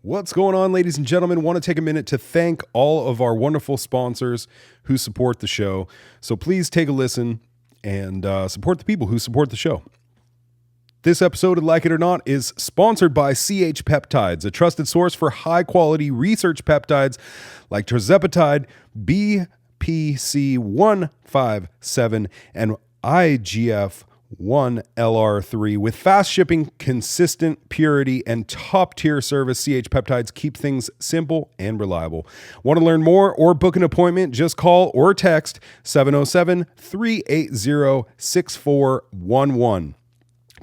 What's going on, ladies and gentlemen? Want to take a minute to thank all of our wonderful sponsors who support the show. So please take a listen and support the people who support the show. This episode of Like It or Not is sponsored by CH Peptides, a trusted source for high-quality research peptides like tirzepatide, BPC157, and IGF-1LR3. With fast shipping, consistent purity, and top-tier service, CH Peptides keep things simple and reliable. Want to learn more or book an appointment? Just call or text 707-380-6411.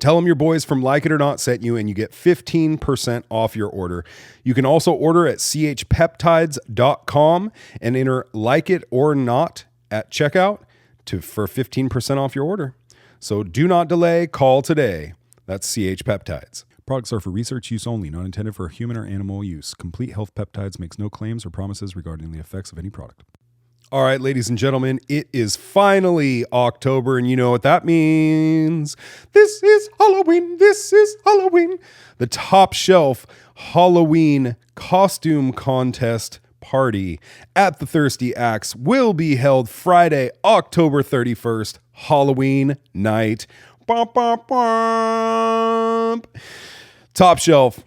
Tell them your boys from Like It or Not sent you, and you get 15% off your order. You can also order at chpeptides.com and enter Like It or Not at checkout for 15% off your order. So do not delay. Call today. That's CH Peptides. Products are for research use only, not intended for human or animal use. Complete Health Peptides makes no claims or promises regarding the effects of any product. All right, ladies and gentlemen, it is finally October, and you know what that means. This is Halloween. This is Halloween. The Top Shelf Halloween Costume Contest Party at the Thirsty Axe will be held Friday, October 31st, Halloween night. Bum, bum, bum. Top Shelf,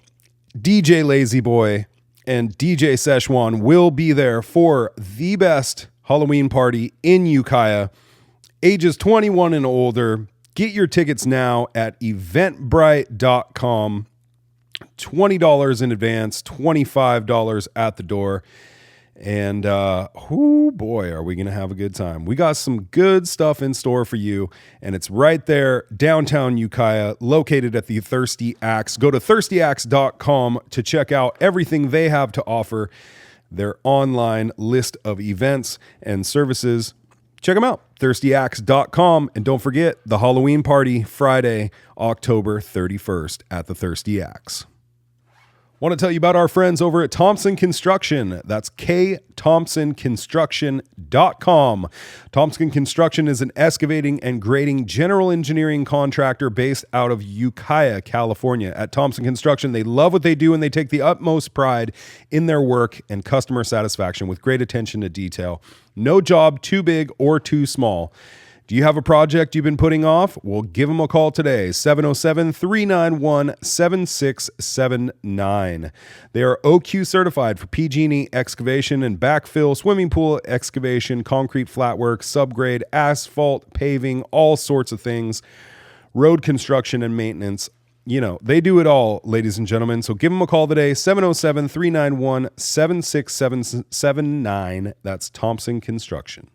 DJ Lazy Boy, and DJ Szechuan will be there for the best Halloween party in Ukiah. Ages 21 and older. Get your tickets now at eventbrite.com. $20 in advance, $25 at the door. And, oh boy, are we going to have a good time. We got some good stuff in store for you, and it's right there, downtown Ukiah, located at the Thirsty Axe. Go to thirstyaxe.com to check out everything they have to offer, their online list of events and services. Check them out, thirstyaxe.com. And don't forget the Halloween party, Friday, October 31st at the Thirsty Axe. Want to tell you about our friends over at Thompson Construction. That's ktompsonconstruction.com. Thompson Construction is an excavating and grading general engineering contractor based out of Ukiah, California. At Thompson Construction, they love what they do and they take the utmost pride in their work and customer satisfaction with great attention to detail. No job too big or too small. Do you have a project you've been putting off? Well, give them a call today, 707-391-7679. They are OQ certified for PG&E excavation and backfill, swimming pool excavation, concrete flatwork, subgrade, asphalt, paving, all sorts of things, road construction and maintenance. You know, they do it all, ladies and gentlemen. So give them a call today, 707-391-7679. That's Thompson Construction.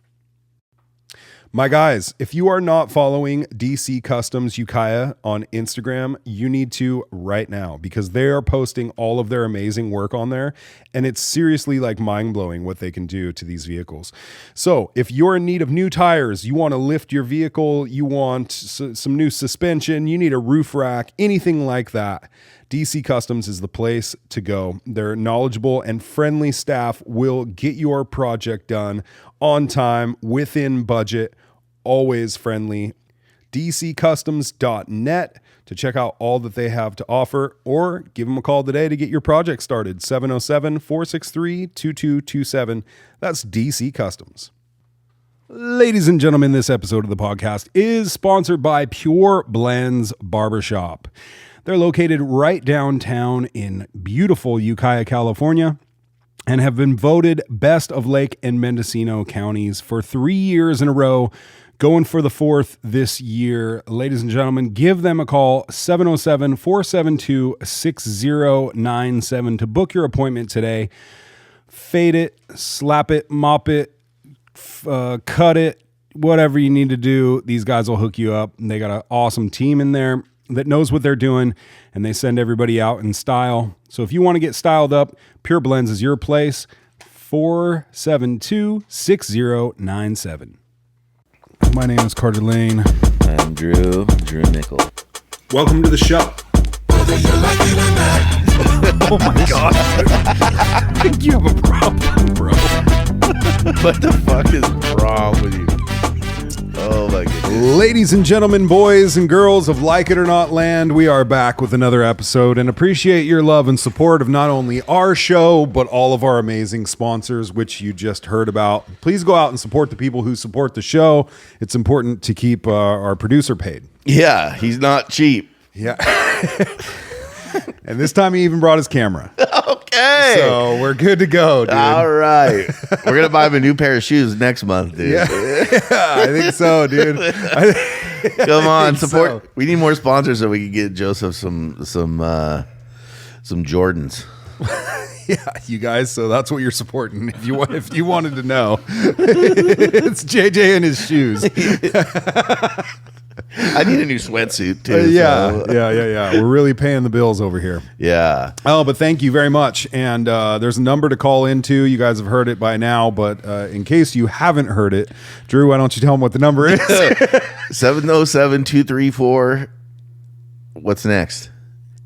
My guys, if you are not following DC Customs Ukiah on Instagram, you need to right now, because they are posting all of their amazing work on there, and it's seriously like mind-blowing what they can do to these vehicles. So if you're in need of new tires, you want to lift your vehicle, you want some new suspension, you need a roof rack, anything like that, DC Customs is the place to go. Their knowledgeable and friendly staff will get your project done on time, within budget, always friendly. DCcustoms.net to check out all that they have to offer, or give them a call today to get your project started. 707-463-2227. That's DC Customs. Ladies and gentlemen, this episode of the podcast is sponsored by Pure Blends Barbershop. They're located right downtown in beautiful Ukiah, California, and have been voted best of Lake and Mendocino counties for 3 years in a row, going for the fourth this year. Ladies and gentlemen, give them a call, 707-472-6097 to book your appointment today. Fade it, slap it, mop it, cut it, whatever you need to do. These guys will hook you up. And they got an awesome team in there that knows what they're doing, and they send everybody out in style. So if you want to get styled up, Pure Blends is your place. 472-6097. My name is Carter Lane. I'm Drew Nickel. Welcome to the show. Oh my God. I think you have a problem, bro. What the fuck is wrong with you? Oh my goodness. Ladies and gentlemen, boys and girls of Like It or Not Land, we are back with another episode and appreciate your love and support of not only our show, but all of our amazing sponsors, which you just heard about. Please go out and support the people who support the show. It's important to keep our producer paid. Yeah, he's not cheap. Yeah. And this time he even brought his camera. Okay. So we're good to go, dude. All right. We're going to buy him a new pair of shoes next month, dude. Yeah, I think so, dude. Come on, support. so. We need more sponsors so we can get Joseph some Jordans. Yeah, you guys. So that's what you're supporting. If you wanted to know, it's JJ and his shoes. I need a new sweatsuit too. Yeah. So. We're really paying the bills over here. Yeah. Oh, but thank you very much. And there's a number to call into. You guys have heard it by now, but in case you haven't heard it, Drew, why don't you tell them what the number is? 707-234. What's next?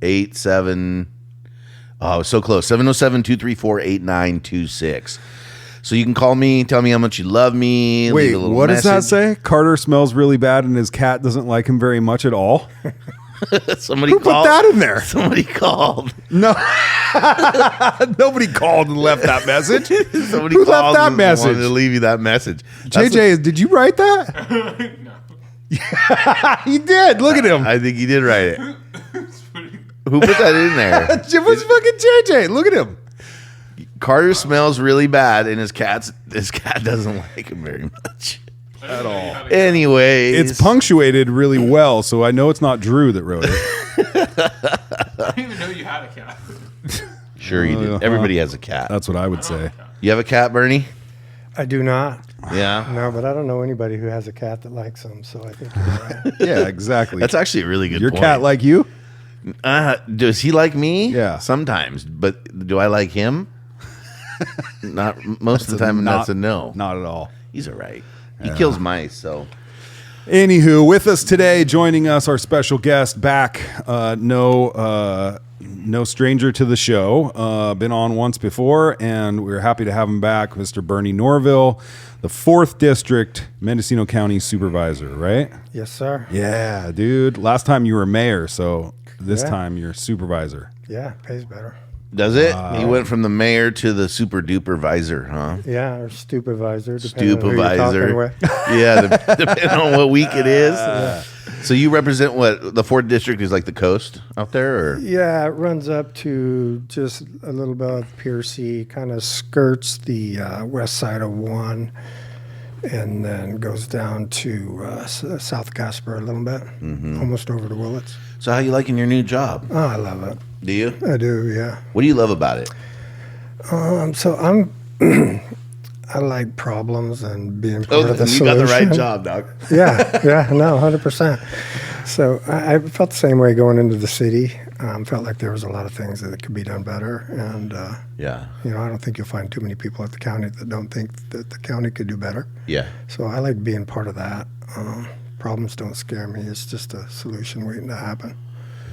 87. Oh, so close. 707-234-8926. So you can call me, tell me how much you love me. Wait, leave a little what does that message. say? Carter smells really bad and his cat doesn't like him very much at all. Somebody Who put called. that in there? Somebody called. No, nobody called and left that message. Somebody Who called left that and message? wanted to leave you that message. JJ, did you write that? No. He did. Look at him. I think he did write it. Who put that in there? It was fucking JJ. Look at him. Carter smells really bad, and his cat doesn't like him very much At all. Anyways, It's punctuated really well, so I know it's not Drew that wrote it. I didn't even know you had a cat. Sure you do. Everybody has a cat. That's what I would say. You have a cat, Bernie? I do not. Yeah. No, but I don't know anybody who has a cat that likes them, so I think you're right. Yeah, exactly. That's actually a really good Your point. cat like you? Does he like me? Yeah. Sometimes. But do I like him? Not most of the time, that's a no. Not at all. He's all right. He kills mice, so. Anywho, with us today, joining us, our special guest back. No stranger to the show. Been on once before, and we're happy to have him back, Mr. Bernie Norvell, the 4th District Mendocino County Supervisor, right? Yes, sir. Yeah, dude. Last time you were mayor, so this Yeah. time you're supervisor. Yeah, pays better. Does it? He went from the mayor to the super duper visor, huh? Yeah, or supervisor, depending on who you're talking Stupivisor. with. Yeah, depending on what week it is. So you represent what? The 4th District is like the coast out there? Or? Yeah, it runs up to just a little bit of Piercy, kind of skirts the west side of 1, and then goes down to South Casper a little bit, almost over to Willits. So how you liking your new job? Oh, I love it. Do you? I do, yeah. What do you love about it? So I'm, I like problems and being part of the you solution. got the right job, Doc. Yeah, no, 100%. So I felt the same way going into the city. Felt like there was a lot of things that could be done better, and Yeah. I don't think you'll find too many people at the county that don't think that the county could do better. Yeah. So I like being part of that. Problems don't scare me. It's just a solution waiting to happen.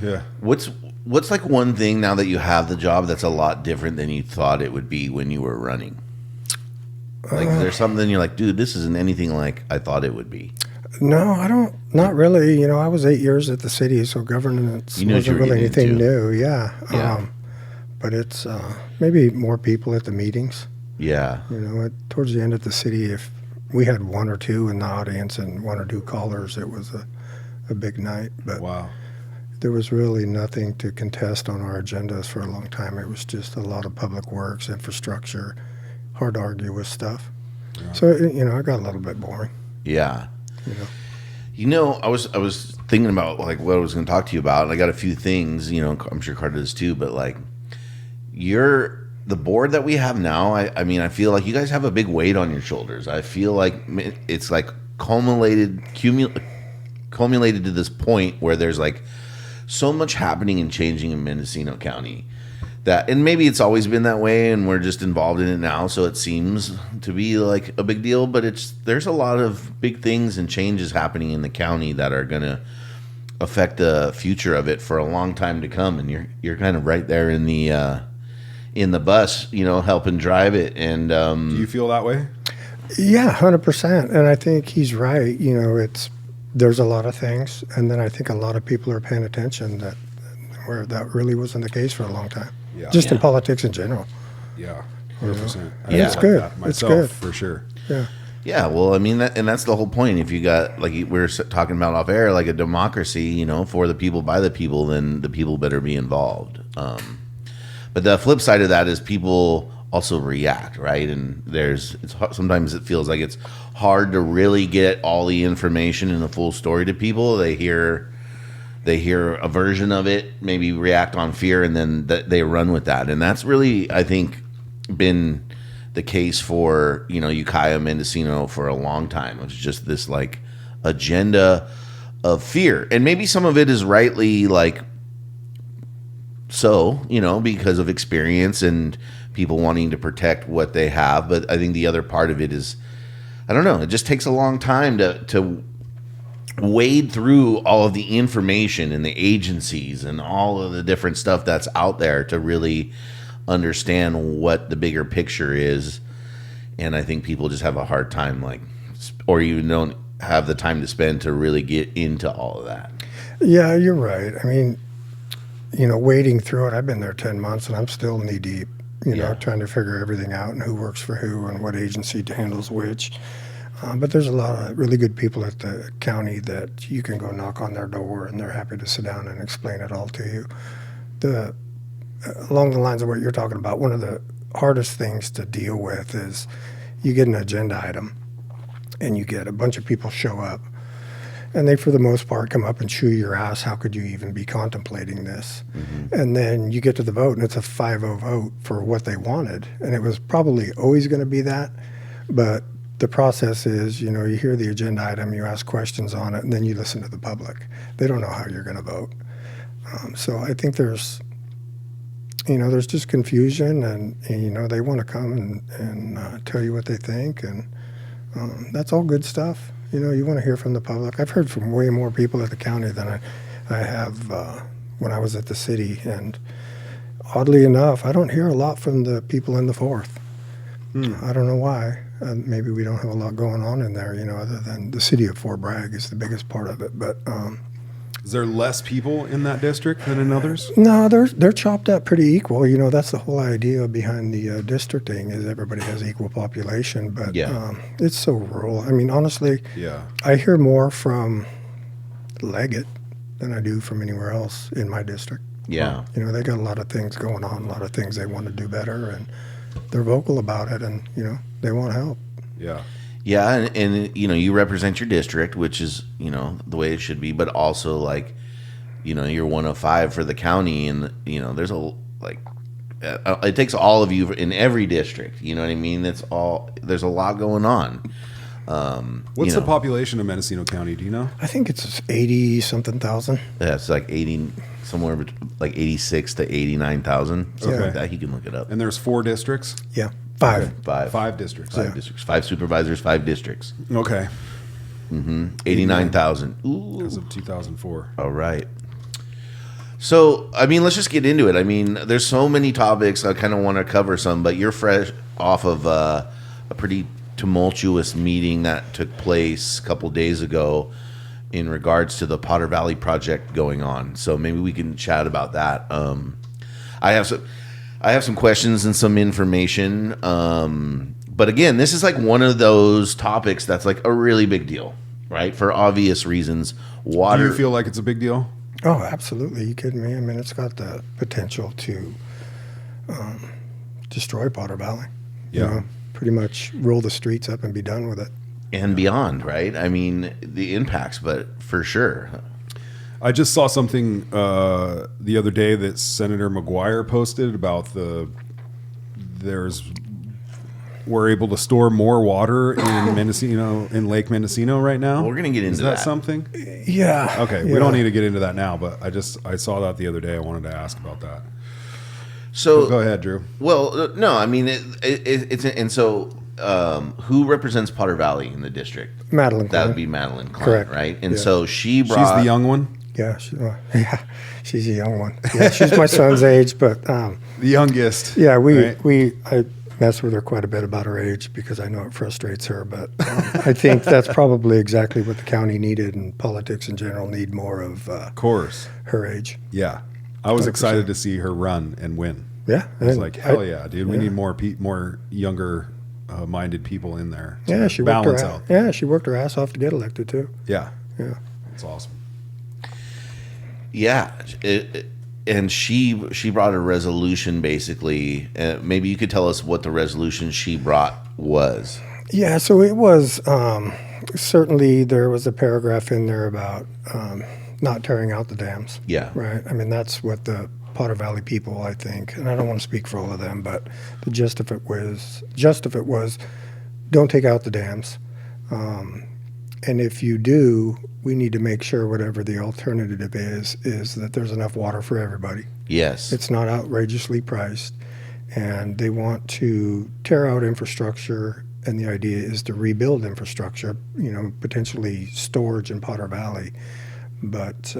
Yeah. What's like one thing now that you have the job that's a lot different than you thought it would be when you were running? Like there's something you're like, dude, this isn't anything like I thought it would be. No, I don't. Not really. I was 8 years at the city, so governance You knew what you wasn't were really getting anything into. new. Yeah. Yeah. But it's maybe more people at the meetings. Yeah. Towards the end of the city, if we had 1 or 2 in the audience and 1 or 2 callers, it was a big night. But Wow. there was really nothing to contest on our agendas for a long time. It was just a lot of public works, infrastructure, hard to argue with stuff. Yeah. So, it got a little bit boring. Yeah. I was thinking about like what I was going to talk to you about, and I got a few things. I'm sure Carter does too. But like, the board that we have now. I mean, I feel like you guys have a big weight on your shoulders. I feel like it's like cumulated to this point where there's like so much happening and changing in Mendocino County. And maybe it's always been that way, and we're just involved in it now, so it seems to be like a big deal. But there's a lot of big things and changes happening in the county that are going to affect the future of it for a long time to come. And you're kind of right there in the bus, helping drive it. And Do you feel that way? Yeah, 100%. And I think he's right. You know, there's a lot of things, and then I think a lot of people are paying attention where that really wasn't the case for a long time. Yeah. Just in Yeah. politics in general. Yeah, 100%. Yeah. It's good. It's Myself, good. for sure. Yeah. Yeah, well, I mean, and that's the whole point. If you got, like we were talking about off air, like a democracy, you know, for the people, by the people, then the people better be involved. But the flip side of that is people also react, right? And sometimes it feels like it's hard to really get all the information and the full story to people. They hear a version of it, maybe react on fear, and then they run with that. And that's really, I think, been the case for, you know, Ukiah, Mendocino for a long time. It's just this like agenda of fear, and maybe some of it is rightly like so, you know, because of experience and people wanting to protect what they have. But I think the other part of it is, I don't know, it just takes a long time to wade through all of the information and the agencies and all of the different stuff that's out there to really understand what the bigger picture is. And I think people just have a hard time, like, or you don't have the time to spend to really get into all of that. Yeah, you're right. I mean, you know, wading through it, I've been there 10 months and I'm still knee deep, you know, trying to figure everything out and who works for who and what agency handles which. But there's a lot of really good people at the county that you can go knock on their door and they're happy to sit down and explain it all to you. Along the lines of what you're talking about, one of the hardest things to deal with is you get an agenda item and you get a bunch of people show up and they, for the most part, come up and chew your ass. How could you even be contemplating this? Mm-hmm. And then you get to the vote and it's a 5-0 vote for what they wanted. And it was probably always going to be that. But the process is, you know, you hear the agenda item, you ask questions on it, and then you listen to the public. They don't know how you're going to vote. So I think there's just confusion, and you know, they want to come and tell you what they think, and that's all good stuff. You know, you want to hear from the public. I've heard from way more people at the county than I have when I was at the city, and oddly enough, I don't hear a lot from the people in the fourth. I don't know why. Maybe we don't have a lot going on in there, you know, other than the city of Fort Bragg is the biggest part of it, but Is there less people in that district than in others? no, they're chopped up pretty equal. You know, that's the whole idea behind the districting is everybody has equal population. But it's so rural. I mean, honestly, I hear more from Leggett than I do from anywhere else in my district. Yeah. You know, they got a lot of things going on, a lot of things they want to do better, and they're vocal about it, and, you know, they want help. Yeah. Yeah, and you know, you represent your district, which is, you know, the way it should be, but also, like, you know, you're 105 for the county, and, you know, there's it takes all of you in every district, you know what I mean? There's a lot going on. What's the population of Mendocino County? Do you know? I think it's 80-something thousand. Yeah, it's like 80, somewhere like 86 to 89,000, something like that. He can look it up. And there's 4 districts? Yeah, 5. Five districts. 5 districts. 5 supervisors, 5 districts. Okay. 89,000. Ooh. As of 2004. All right. So, I mean, let's just get into it. I mean, there's so many topics. I kind of want to cover some, but you're fresh off of a pretty tumultuous meeting that took place a couple days ago in regards to the Potter Valley project going on. So maybe we can chat about that. I have some questions and some information. But again, this is like one of those topics that's like a really big deal, right? For obvious reasons. Water. Do you feel like it's a big deal? Oh, absolutely. You kidding me? I mean, it's got the potential to destroy Potter Valley. Yeah. You know, pretty much roll the streets up and be done with it. And beyond, right? I mean, the impacts, but for sure. I just saw something the other day that Senator McGuire posted about we're able to store more water in Mendocino, in Lake Mendocino right now. We're going to get into that. Is that something? Yeah. Okay, we don't need to get into that now, but I saw that the other day. I wanted to ask about that. So go ahead, Drew. Well, no, I mean it's and so who represents Potter Valley in the district? Madeline That Klein. would be Madeline Klein, Correct. right? And Yeah. so she's She's the young one. Yeah, she's a young one. Yeah, she's my son's age, but The youngest. yeah, right? mess with her quite a bit about her age because I know it frustrates her. But I think that's probably exactly what the county needed, and politics in general need more of course. her age. Yeah. I was 100%. excited to see her run and win. Yeah. I was and like, hell yeah, dude. We yeah. need more younger minded people in there. to Yeah, she worked balance her out. Yeah, she worked her ass off to get elected too. Yeah. Yeah. That's awesome. Yeah, and she brought a resolution basically. Maybe you could tell us what the resolution she brought was. Yeah, so it was certainly there was a paragraph in there about not tearing out the dams. Yeah. Right. I mean, that's what the Potter Valley people, I think, and I don't want to speak for all of them, but the gist of it was, don't take out the dams, and if you do, we need to make sure whatever the alternative is that there's enough water for everybody. Yes. It's not outrageously priced, and they want to tear out infrastructure, and the idea is to rebuild infrastructure, potentially storage in Potter Valley, but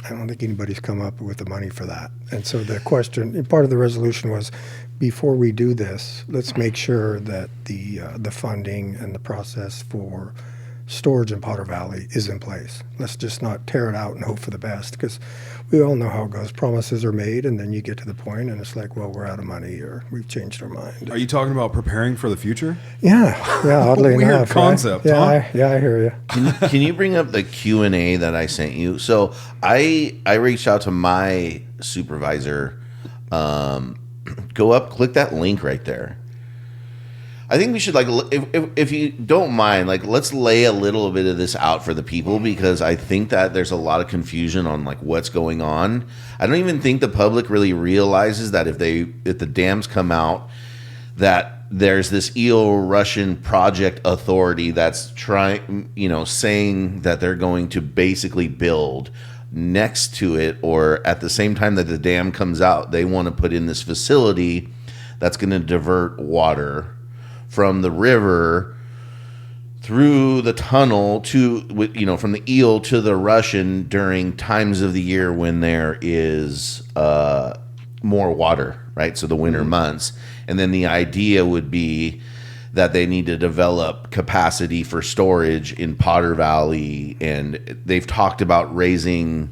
I don't think anybody's come up with the money for that. And so the question, part of the resolution was, before we do this, let's make sure that the funding and the process for storage in Potter Valley is in place. Let's just not tear it out and hope for the best, because we all know how it goes. Promises are made, and then you get to the point, and it's like, well, we're out of money, or we've changed our mind. Are you talking about preparing for the future? Yeah, oddly Weird enough. concept, right? huh? I hear you. Can you bring up the Q&A that I sent you? So I reached out to my supervisor. Go up, click that link right there. I think we should, if you don't mind, let's lay a little bit of this out for the people, because I think that there's a lot of confusion on what's going on. I don't even think the public really realizes that if the dams come out, that there's this EO Russian project authority that's trying, saying that they're going to basically build next to it, or at the same time that the dam comes out, they want to put in this facility that's going to divert water from the river through the tunnel to, from the eel to the Russian during times of the year when there is more water, right? So the winter months. And then the idea would be that they need to develop capacity for storage in Potter Valley. And they've talked about raising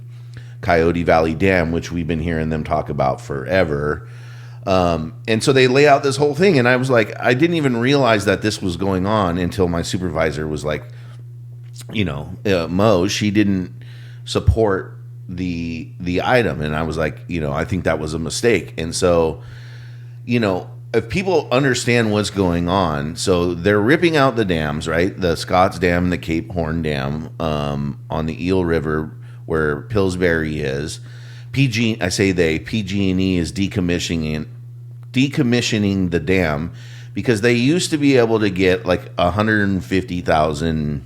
Coyote Valley Dam, which we've been hearing them talk about forever. And so they lay out this whole thing, and I was like, I didn't even realize that this was going on until my supervisor was like, Mo, she didn't support the item. And I was like, I think that was a mistake. And so, if people understand what's going on, so they're ripping out the dams, right? The Scotts Dam and the Cape Horn Dam on the Eel River where Pillsbury is. PG&E is decommissioning the dam because they used to be able to get 150,000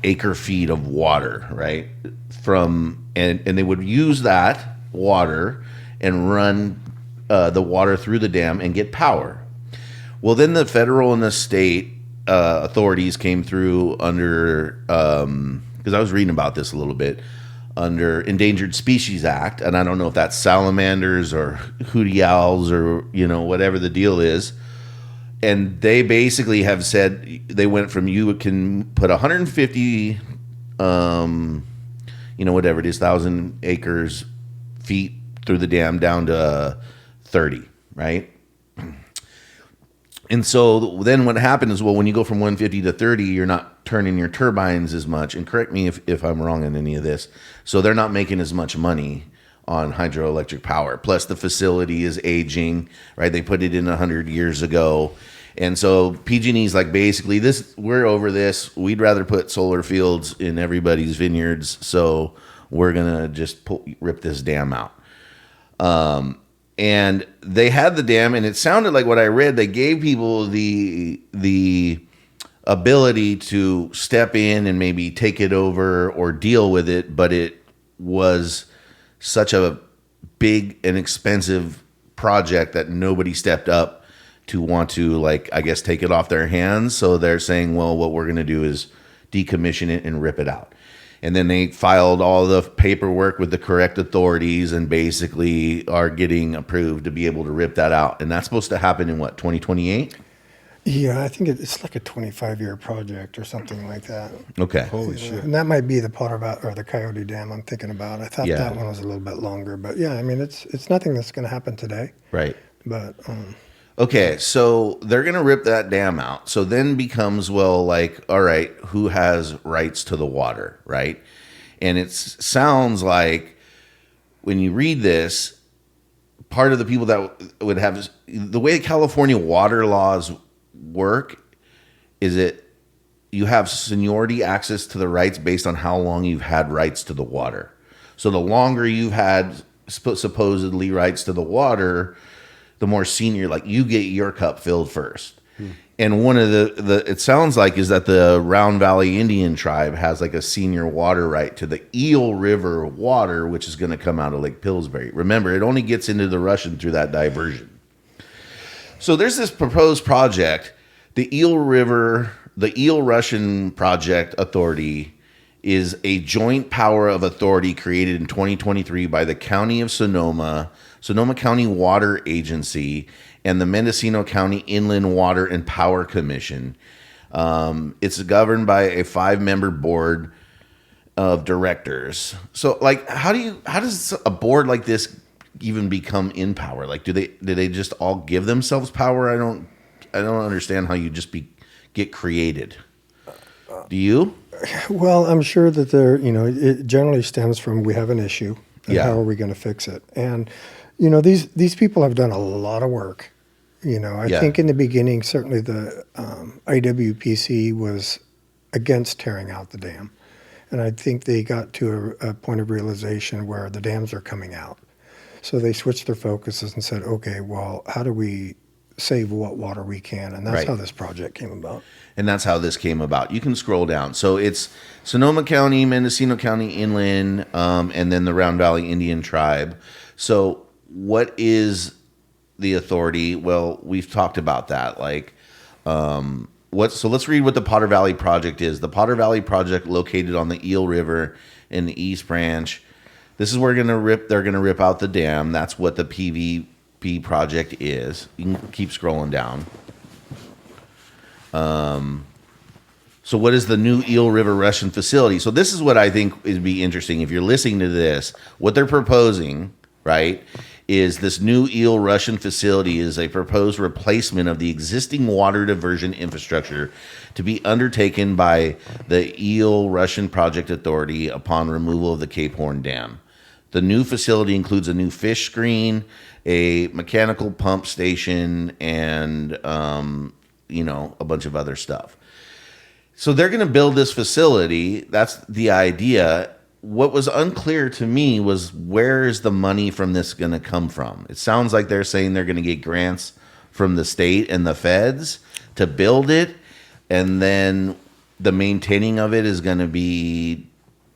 acre feet of water, right? And they would use that water and run the water through the dam and get power. Well, then the federal and the state authorities came through under, because I was reading about this a little bit, under Endangered Species Act, and I don't know if that's salamanders or hooty owls or whatever the deal is. And they basically have said they went from you can put 150, whatever it is, 1,000 acres feet through the dam down to 30, right? And so then what happened is, well, when you go from 150 to 30, you're not turning your turbines as much. And correct me if I'm wrong in any of this. So they're not making as much money on hydroelectric power. Plus the facility is aging, right? They put it in 100 years ago. And so PG&E's like, basically, we're over this. We'd rather put solar fields in everybody's vineyards. So we're going to just rip this dam out. And they had the dam, and it sounded like what I read, they gave people the ability to step in and maybe take it over or deal with it, but it was such a big and expensive project that nobody stepped up to want to, take it off their hands. So they're saying, well, what we're going to do is decommission it and rip it out. And then they filed all the paperwork with the correct authorities and basically are getting approved to be able to rip that out. And that's supposed to happen in what, 2028? Yeah, I think it's like a 25-year project or something like that. Okay. Holy shit. And that might be the Potter or the Coyote Dam I'm thinking about. I thought Yeah. that one was a little bit longer, but yeah, I mean it's nothing that's going to happen today. Right. But Okay, so they're going to rip that dam out. So then becomes, well, like, all right, who has rights to the water, right? And it sounds like when you read this, part of the people that would have the way California water laws work is you have seniority access to the rights based on how long you've had rights to the water. So the longer you've had supposedly rights to the water, the more senior, like you get your cup filled first. And one of the it sounds like is that the Round Valley Indian tribe has like a senior water right to the Eel River water, which is going to come out of Lake Pillsbury. Remember, it only gets into the Russian through that diversion. So there's this proposed project, the Eel Russian Project Authority is a joint power of authority created in 2023 by the County of Sonoma County Water Agency, and the Mendocino County Inland Water and Power Commission. It's governed by a 5-member board of directors. So, like, how does a board like this even become in power? Like, do they just all give themselves power? I don't understand how you just get created. Do you? well, I'm sure that it generally stems from we have an issue and Yeah. how are we going to fix it? And these people have done a lot of work. I Yeah. think in the beginning, certainly the IWPC was against tearing out the dam. And I think they got to a point of realization where the dams are coming out. So they switched their focuses and said, okay, well, how do we save what water we can? And that's Right. how this project came about. And that's how this came about. You can scroll down. So it's Sonoma County, Mendocino County Inland, and then the Round Valley Indian Tribe. So what is the authority? Well, we've talked about that. Like, so let's read what the Potter Valley Project is. The Potter Valley Project, located on the Eel River in the East Branch. This is where they're gonna rip out the dam. That's what the PVP project is. You can keep scrolling down. So what is the new Eel River Russian facility? So this is what I think would be interesting. If you're listening to this, what they're proposing, right, is this new Eel Russian facility is a proposed replacement of the existing water diversion infrastructure to be undertaken by the Eel Russian Project Authority upon removal of the Cape Horn Dam. The new facility includes a new fish screen, a mechanical pump station, and a bunch of other stuff. So they're going to build this facility. That's the idea. What was unclear to me was, where is the money from this going to come from? It sounds like they're saying they're going to get grants from the state and the feds to build it, and then the maintaining of it is going to be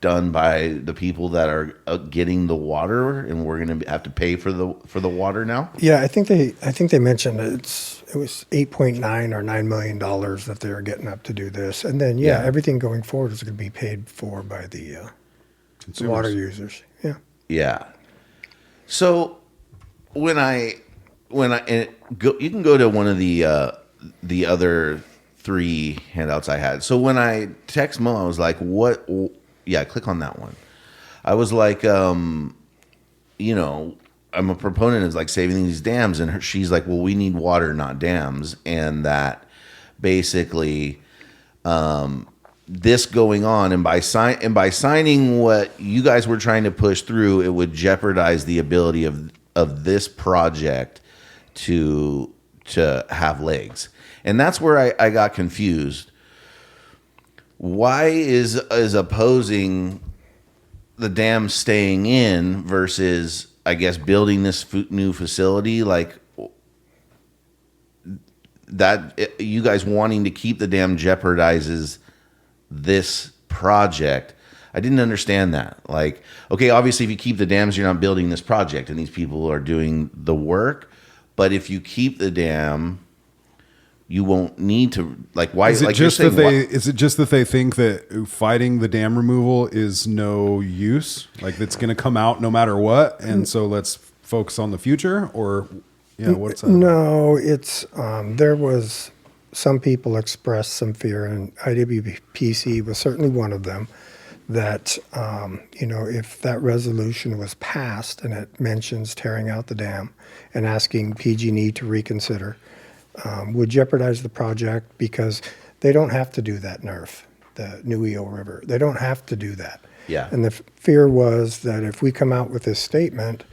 done by the people that are getting the water, and we're going to have to pay for the water now. Yeah, I think they mentioned it was $8.9 or $9 million that they're getting up to do this, and then Yeah. everything going forward is going to be paid for by the Consumers. water users. Yeah. Yeah. So when I go, you can go to one of the other 3 handouts I had. So when I text Mo, I was like, "What?" Yeah, click on that one. I was like, I'm a proponent of like saving these dams, and she's like, well, we need water, not dams, and that basically this going on, and by signing what you guys were trying to push through, it would jeopardize the ability of this project to have legs, and that's where I got confused. Why is opposing the dam staying in versus, I guess, building this new facility? Like, that you guys wanting to keep the dam jeopardizes this project. I didn't understand that. Like, okay, obviously if you keep the dams, you're not building this project, and these people are doing the work. But if you keep the dam, you won't need to like. Why? Is it like just you're that saying, they? Is it just that they think that fighting the dam removal is no use? Like it's going to come out no matter what, and so let's focus on the future. Or yeah, what's that? No, it's there was some people expressed some fear, and IWPC was certainly one of them. That if that resolution was passed and it mentions tearing out the dam and asking PG&E to reconsider, would jeopardize the project because they don't have to do that NERF, the New Eel River. They don't have to do that. Yeah. And the fear was that if we come out with this statement,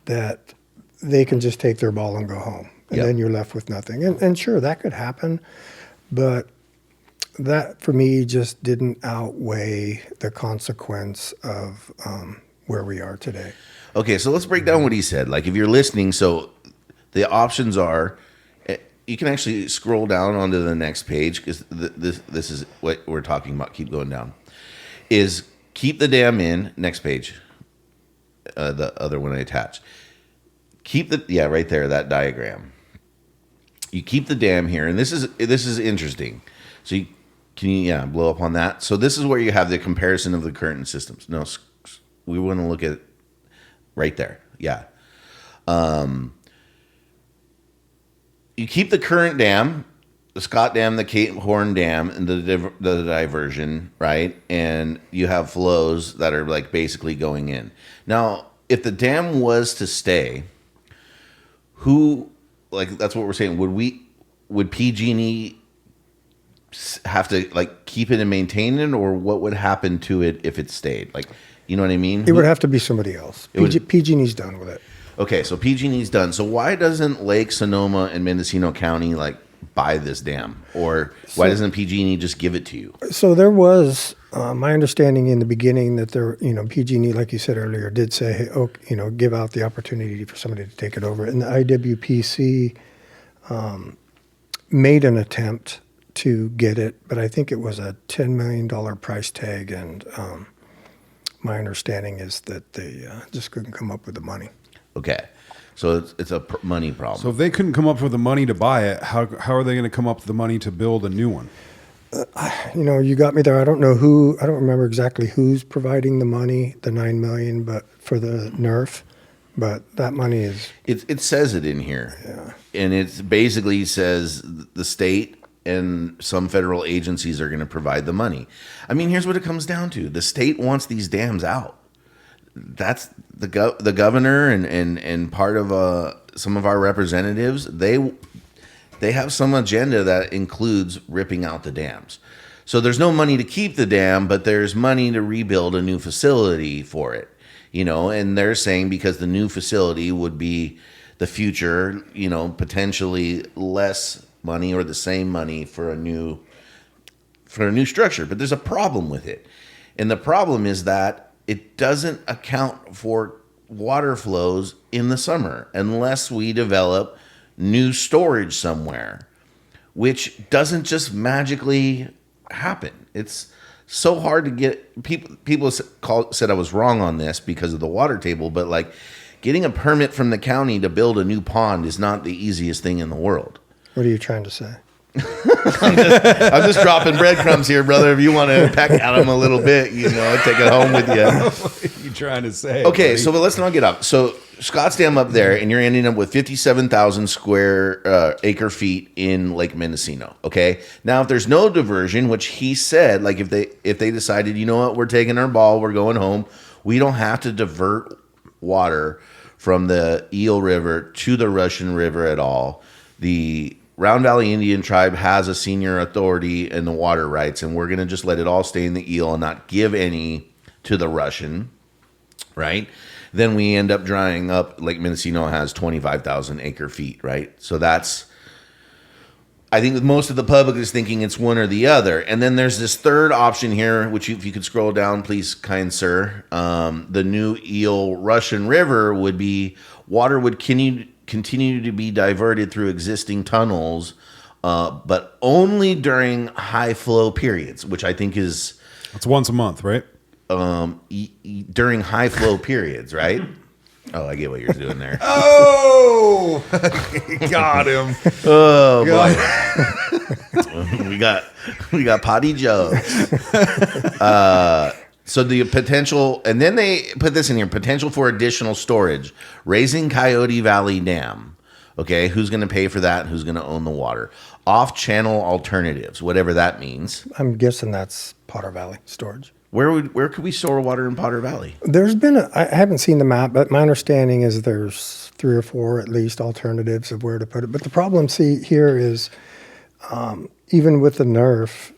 that they can just take their ball and go home, and Yep. then you're left with nothing. And sure, that could happen, but that for me just didn't outweigh the consequence of where we are today. Okay, so let's break down what he said. Like if you're listening, so the options are, you can actually scroll down onto the next page because this is what we're talking about. Keep going down. Is keep the dam in. Next page. The other one I attached. Right there, that diagram. You keep the dam here, and this is interesting. So can you blow up on that? So this is where you have the comparison of the current systems. No, we want to look at right there. Yeah. You keep the current dam, the Scott Dam, the Cape Horn Dam, and the diversion, right? And you have flows that are like basically going in. Now, if the dam was to stay, that's what we're saying. Would PG&E have to like keep it and maintain it, or what would happen to it if it stayed? Like, you know what I mean? It would have to be somebody else. PG&E's done with it. Okay, so PG&E's done. So why doesn't Lake Sonoma and Mendocino County like buy this dam, or why doesn't PG&E just give it to you? So there was my understanding in the beginning that PG&E, like you said earlier, did say, hey, give out the opportunity for somebody to take it over, and the IWPC made an attempt to get it, but I think it was a $10 million price tag, and my understanding is that they just couldn't come up with the money. Okay, so it's a money problem. So if they couldn't come up with the money to buy it, how are they going to come up with the money to build a new one? You got me there. I don't remember exactly who's providing the money, the $9 million, but for the NERF, but that money is. It says it in here, and it basically says the state and some federal agencies are going to provide the money. I mean, here's what it comes down to: the state wants these dams out. That's the governor and part of some of our representatives. They have some agenda that includes ripping out the dams. So there's no money to keep the dam, but there's money to rebuild a new facility for it. And they're saying because the new facility would be the future, potentially less money or the same money for a new structure. But there's a problem with it. And the problem is that it doesn't account for water flows in the summer unless we develop new storage somewhere, which doesn't just magically happen. It's so hard to get. People said I was wrong on this because of the water table, but like getting a permit from the county to build a new pond is not the easiest thing in the world. What are you trying to say? I'm just dropping breadcrumbs here, brother. If you want to peck at them a little bit, take it home with you. What are you trying to say? Okay, buddy? so but let's not get up. So Scott's Dam up there, and you're ending up with 57,000 square acre feet in Lake Mendocino. Okay, now if there's no diversion, which he said, like if they decided, you know what, we're taking our ball, we're going home, we don't have to divert water from the Eel River to the Russian River at all. The Round Valley Indian Tribe has a senior authority in the water rights, and we're going to just let it all stay in the Eel and not give any to the Russian, right? Then we end up drying up. Lake Mendocino has 25,000 acre feet, right? So I think that most of the public is thinking it's one or the other. And then there's this third option here, which if you could scroll down, please, kind sir. The new Eel Russian River would be, water would continue to be diverted through existing tunnels, but only during high flow periods, which I think is... It's once a month, right? During high flow periods, right? Oh, I get what you're doing there. Oh, got him. Oh boy, we got potty jokes. So the potential, and then they put this in here: potential for additional storage, raising Coyote Valley Dam. Okay, who's going to pay for that? Who's going to own the water? Off-channel alternatives, whatever that means. I'm guessing that's Potter Valley storage. Where could we store water in Potter Valley? There's been I haven't seen the map, but my understanding is there's 3 or 4 at least alternatives of where to put it. But the problem here is even with the NERF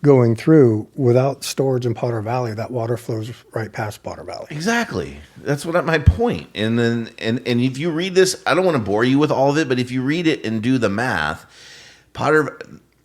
going through, without storage in Potter Valley, that water flows right past Potter Valley. Exactly. That's my point. And then and if you read this, I don't want to bore you with all of it, but if you read it and do the math,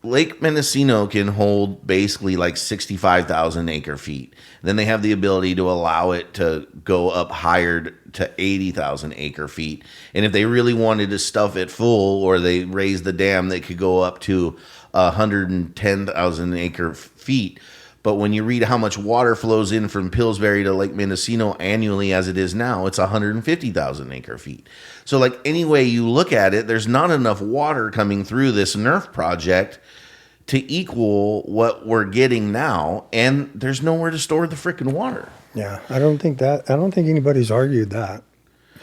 Lake Mendocino can hold basically like 65,000 acre feet. Then they have the ability to allow it to go up higher to 80,000 acre feet. And if they really wanted to stuff it full, or they raise the dam, they could go up to 110,000 acre feet. But when you read how much water flows in from Pillsbury to Lake Mendocino annually as it is now, it's 150,000 acre feet. So like any way you look at it, there's not enough water coming through this NERF project to equal what we're getting now, and there's nowhere to store the freaking water. Yeah, I don't think anybody's argued that.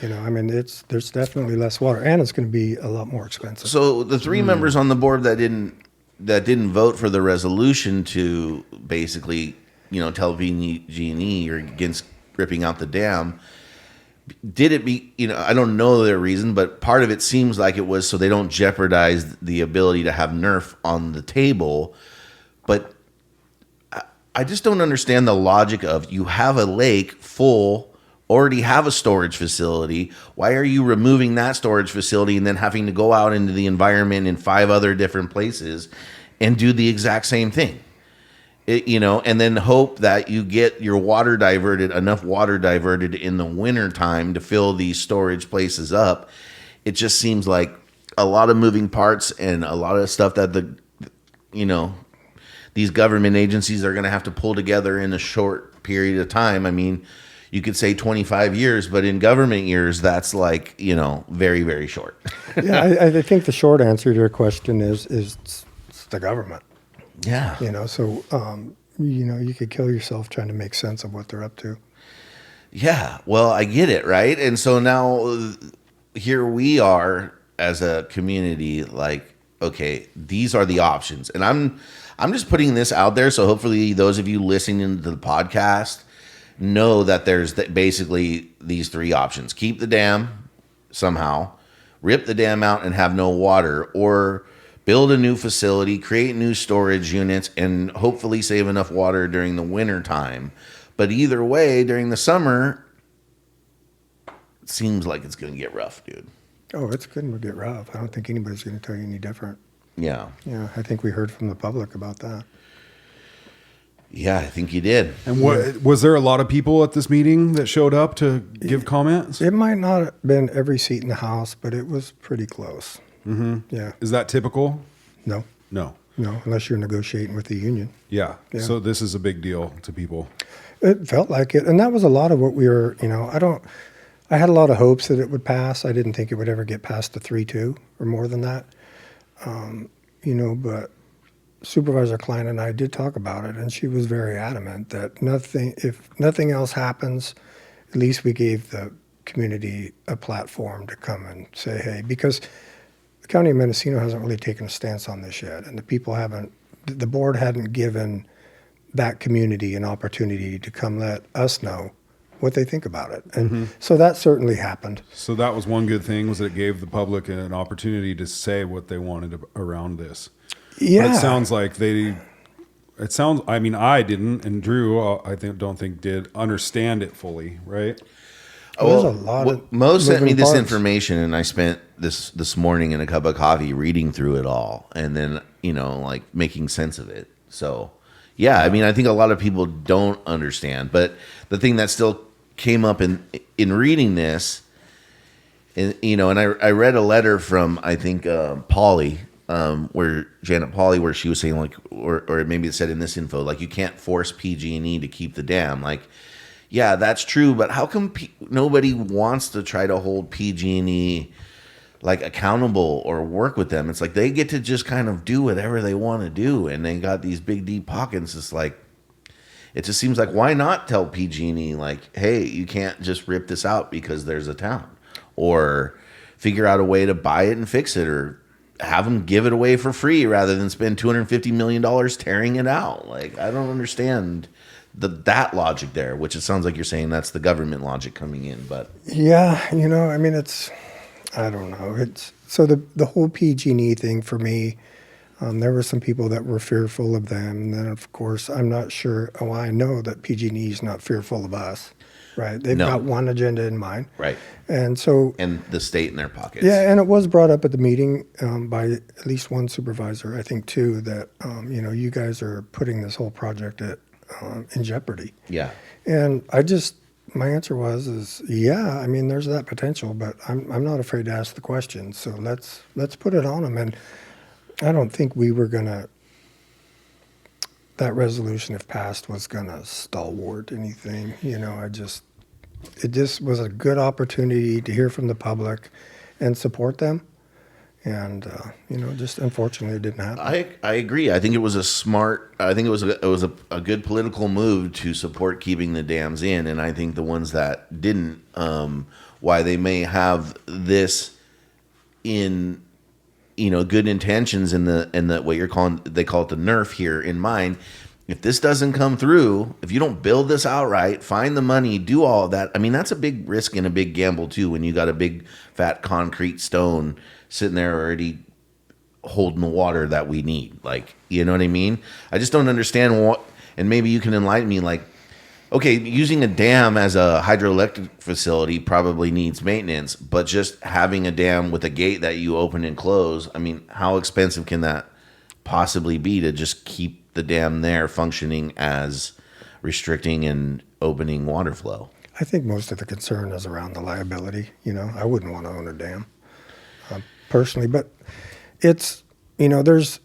You know, I mean, there's definitely less water, and it's going to be a lot more expensive. So the 3 members on the board that didn't vote for the resolution to basically, tell PG&E you're against ripping out the dam, did it be, I don't know their reason, but part of it seems like it was so they don't jeopardize the ability to have NERF on the table. But I just don't understand the logic of, you have a lake full, already have a storage facility. Why are you removing that storage facility and then having to go out into the environment in 5 other different places and do the exact same thing? And then hope that you get enough water diverted in the winter time to fill these storage places up. It just seems like a lot of moving parts and a lot of stuff that these government agencies are going to have to pull together in a short period of time. I mean, you could say 25 years, but in government years, that's like, very, very short. Yeah, I think the short answer to your question is it's the government. Yeah. So, you could kill yourself trying to make sense of what they're up to. Yeah. Well, I get it. Right. And so now here we are as a community, like, okay, these are the options. And I'm just putting this out there. So hopefully those of you listening to the podcast know that there's basically these 3 options: keep the dam somehow, rip the dam out and have no water, or build a new facility, create new storage units, and hopefully save enough water during the winter time. But either way, during the summer, it seems like it's going to get rough, dude. Oh, it's going to get rough. I don't think anybody's going to tell you any different. Yeah. Yeah, I think we heard from the public about that. Yeah, I think you did. And was there a lot of people at this meeting that showed up to give comments? It might not have been every seat in the House, but it was pretty close. Mm-hmm. Yeah. Is that typical? No, unless you're negotiating with the union. Yeah. So this is a big deal to people. It felt like it. And that was a lot of what we were, I had a lot of hopes that it would pass. I didn't think it would ever get past the 3-2 or more than that. But Supervisor Klein and I did talk about it, and she was very adamant that if nothing else happens, at least we gave the community a platform to come and say, hey, because the County of Mendocino hasn't really taken a stance on this yet, and the board hadn't given that community an opportunity to come let us know what they think about it. And so that certainly happened. So that was one good thing, was that it gave the public an opportunity to say what they wanted around this. Yeah. But it sounds like I didn't, and Drew, don't think did understand it fully, right? There's a lot of Mo sent me this parts. information, and I spent this morning in a cup of coffee reading through it all, and then like making sense of it. So yeah, I mean, I think a lot of people don't understand, but the thing that still came up in reading this, and I read a letter from, I think, Polly, where Janet Polly, where she was saying, like, or maybe it said in this info, like, you can't force PG&E to keep the dam. Like, Yeah, that's true. But how come nobody wants to try to hold PG&E like accountable or work with them? It's like they get to just kind of do whatever they want to do, and they got these big deep pockets. It's like, it just seems like, why not tell PG&E like, hey, you can't just rip this out because there's a town, or figure out a way to buy it and fix it, or have them give it away for free rather than spend $250 million tearing it out. Like, I don't understand that logic there, which it sounds like you're saying that's the government logic coming in. But Yeah, I mean, I don't know. It's so the whole PG&E thing for me. There were some people that were fearful of them, and then of course I'm not sure. Oh, I know that PG&E is not fearful of us, right? They've No. got one agenda in mind, right, and so and the state in their pockets. yeah, and it was brought up at the meeting by at least one supervisor, I think too, that you guys are putting this whole project in jeopardy. Yeah. And my answer is yeah. I mean, there's that potential, but I'm not afraid to ask the question. So let's put it on them. And I don't think that resolution, if passed, was gonna stalwart anything. It just was a good opportunity to hear from the public and support them. And just unfortunately, it didn't happen. I agree. I think it was a good political move to support keeping the dams in, and I think the ones that didn't, why they may have this in, good intentions in the what they call it the nerf here in mind. If this doesn't come through, if you don't build this outright, find the money, do all of that. I mean, that's a big risk and a big gamble too, when you got a big fat concrete stone sitting there already holding the water that we need. Like, you know what I mean? I just don't understand what, and maybe you can enlighten me, like, okay, using a dam as a hydroelectric facility probably needs maintenance, but just having a dam with a gate that you open and close, I mean, how expensive can that possibly be to just keep the dam there functioning as restricting and opening water flow? I think most of the concern is around the liability. I wouldn't want to own a dam personally, but it's, there's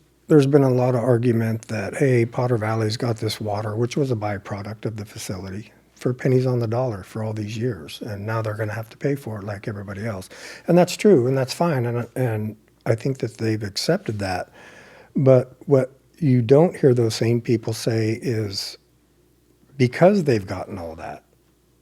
been a lot of argument that, hey, Potter Valley's got this water, which was a byproduct of the facility, for pennies on the dollar for all these years, and now they're going to have to pay for it like everybody else. And that's true, and that's fine, and I think that they've accepted that. But what you don't hear those same people say is, because they've gotten all that,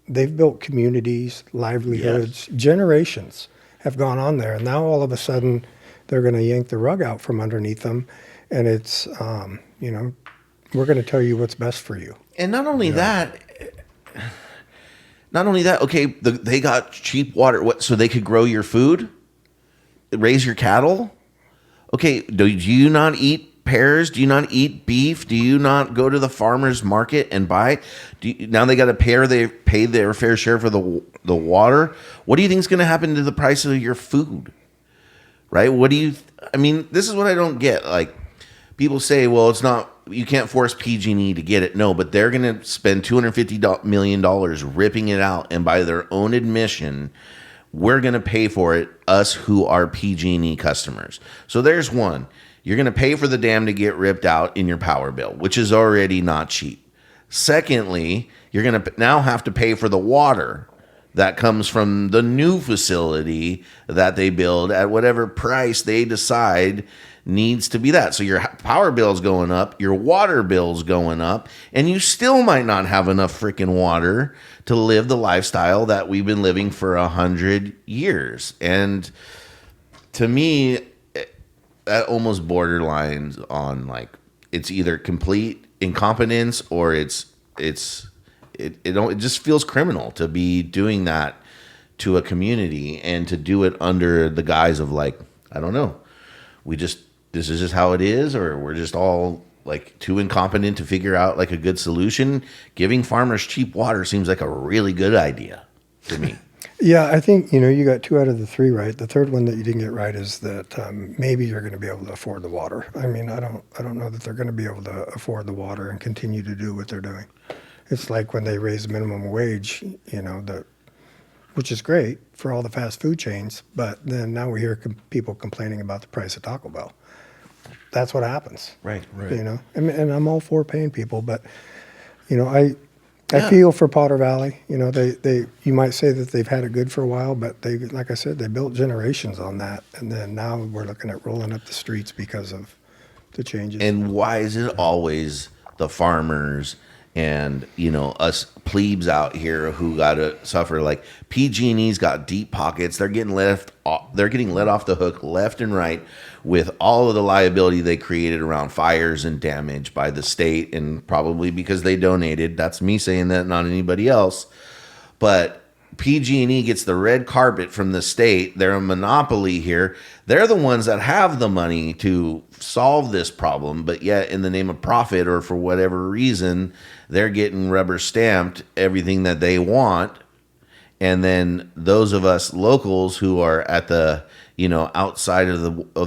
they've built communities, livelihoods, generations have gone on there, and now all of a sudden they're going to yank the rug out from underneath them, and it's we're going to tell you what's best for you. And not only that, okay, they got cheap water, so they could grow your food, raise your cattle. Okay, do you not eat pears? Do you not eat beef? Do you not go to the farmer's market and buy? Now they got to pay their fair share for the water. What do you think is going to happen to the price of your food? Right? I mean, this is what I don't get. Like, people say, well, it's not, you can't force PG&E to get it. No, but they're going to spend $250 million ripping it out, and by their own admission, we're going to pay for it, us who are PG&E customers. So there's one. You're going to pay for the dam to get ripped out in your power bill, which is already not cheap. Secondly, you're going to now have to pay for the water that comes from the new facility that they build at whatever price they decide needs to be that. So your power bill's going up, your water bill's going up, and you still might not have enough freaking water to live the lifestyle that we've been living for 100 years. And to me, that almost borderlines on, like, it's either complete incompetence or it just feels criminal to be doing that to a community, and to do it under the guise of, like, I don't know, this is just how it is, or we're just all like too incompetent to figure out like a good solution. Giving farmers cheap water seems like a really good idea to me. Yeah, I think, you got 2 out of the 3 right. The third one that you didn't get right is that maybe you're going to be able to afford the water. I mean, I don't know that they're going to be able to afford the water and continue to do what they're doing. It's like when they raise minimum wage, which is great for all the fast food chains, but then now we hear people complaining about the price of Taco Bell. That's what happens. Right. And I'm all for paying people, but I I feel for Potter Valley. You know, you might say that they've had it good for a while, but they, like I said, they built generations on that, and then now we're looking at rolling up the streets because of the changes. And why is it always the farmers and, you know, us plebes out here who got to suffer? Like PG&E's got deep pockets. They're getting let off the hook left and right with all of the liability they created around fires and damage by the state, and probably because they donated. That's me saying that, not anybody else. But PG&E gets the red carpet from the state. They're a monopoly here. They're the ones that have the money to solve this problem, but yet in the name of profit or for whatever reason, they're getting rubber stamped everything that they want. And then those of us locals who are at the, you know, outside of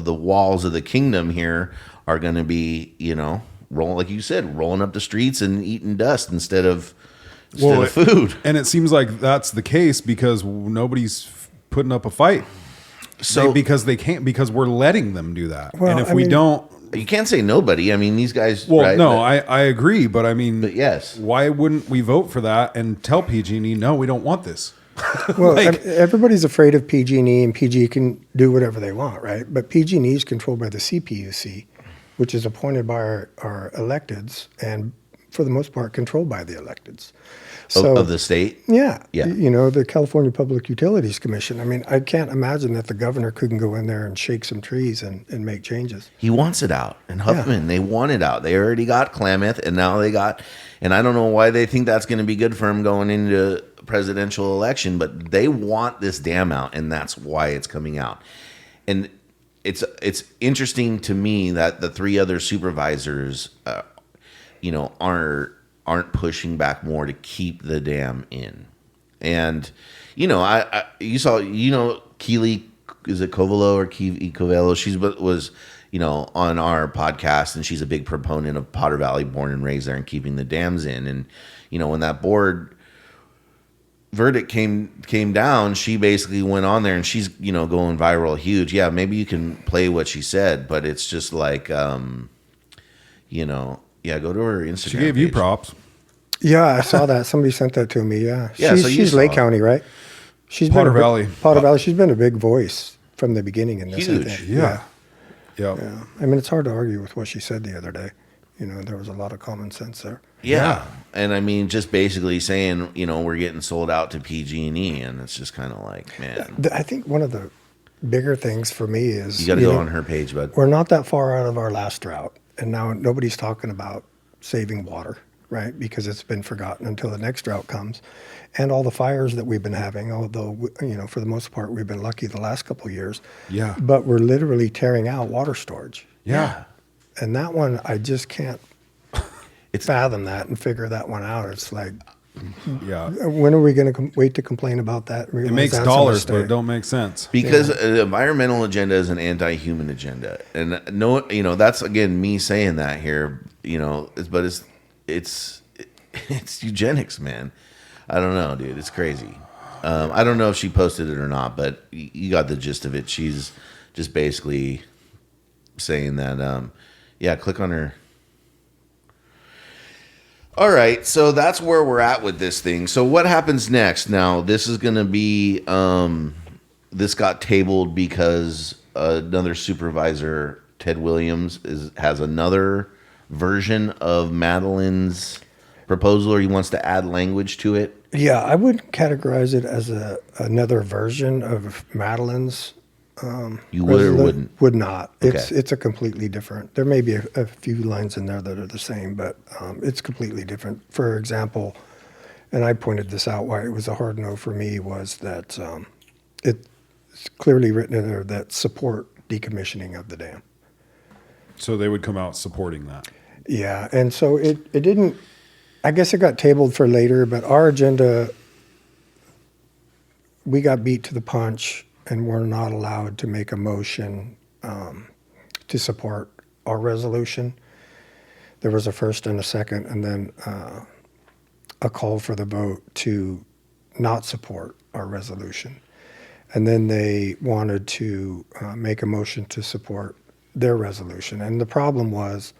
the walls of the kingdom here are going to be, you know, rolling, like you said, rolling up the streets and eating dust instead of food. And it seems like that's the case because nobody's putting up a fight. So because they can't, because we're letting them do that. Well, and if I we mean, don't, you can't say nobody. I mean, these guys. well, right, no, but, I agree, but I mean, but yes, why wouldn't we vote for that and tell PG&E, no, we don't want this? Well, Like- everybody's afraid of PG&E, and PG can do whatever they want, right? But PG&E is controlled by the CPUC, which is appointed by our electeds, and for the most part, controlled by the electeds. So, of the state. yeah, Yeah. you know, the California Public Utilities Commission. I mean, I can't imagine that the governor couldn't go in there and shake some trees and make changes. He wants it out. And Huffman, they want it out. They already got Klamath, and now they got, and I don't know why they think that's going to be good for him going into presidential election, but they want this dam out, and that's why it's coming out. And it's interesting to me that the three other supervisors, you know, aren't pushing back more to keep the dam in. And, you know, you saw, you know, Keely, is it Covelo or Covelo? She was, you know, on our podcast, and she's a big proponent of Potter Valley, born and raised there, and keeping the dams in. And, you know, when that board verdict came down, she basically went on there, and she's, you know, going viral huge. Yeah, maybe you can play what she said, but it's just like, you know, yeah, go to her Instagram. She gave you page. props. Yeah, I saw that. Somebody sent that to me. Yeah, Yeah, so you she's saw Lake it. County, right? She's Potter been Valley. Potter Valley. She's been a big voice from the beginning in this. I Huge. think. Yeah. Yeah. I mean, it's hard to argue with what she said the other day. You know, there was a lot of common sense there. Yeah. And I mean, just basically saying, you know, we're getting sold out to PG&E, and it's just kind of like, man, I think one of the bigger things for me is you got to go know, on her page, bud. We're not that far out of our last drought, and now nobody's talking about saving water, right? Because it's been forgotten until the next drought comes, and all the fires that we've been having. Although, you know, for the most part, we've been lucky the last couple of years. Yeah. But we're literally tearing out water storage, Yeah. and that one I just can't fathom that and figure that one out. It's like, Yeah. when are we going to wait to complain about that? It makes dollars, but it don't make sense. Because an environmental agenda is an anti-human agenda, and no, you know, that's again me saying that here, you know, but it's eugenics, man. I don't know, dude. It's crazy. I don't know if she posted it or not, but you got the gist of it. She's just basically saying that, yeah, click on her. All right, so that's where we're at with this thing. So what happens next? Now, this is going to be, this got tabled because another supervisor, Ted Williams, has another version of Madeline's proposal, or he wants to add language to it. Yeah, I wouldn't categorize it as another version of Madeline's. You would or wouldn't? Would not. Okay. It's a completely different. There may be a few lines in there that are the same, but it's completely different. For example, and I pointed this out, why it was a hard no for me was that it's clearly written in there that support decommissioning of the dam. So they would come out supporting that. Yeah, and so it didn't. I guess it got tabled for later, but our agenda, we got beat to the punch, and we're not allowed to make a motion to support our resolution. There was a first and a second, and then a call for the vote to not support our resolution. And then they wanted to make a motion to support their resolution. And the problem was,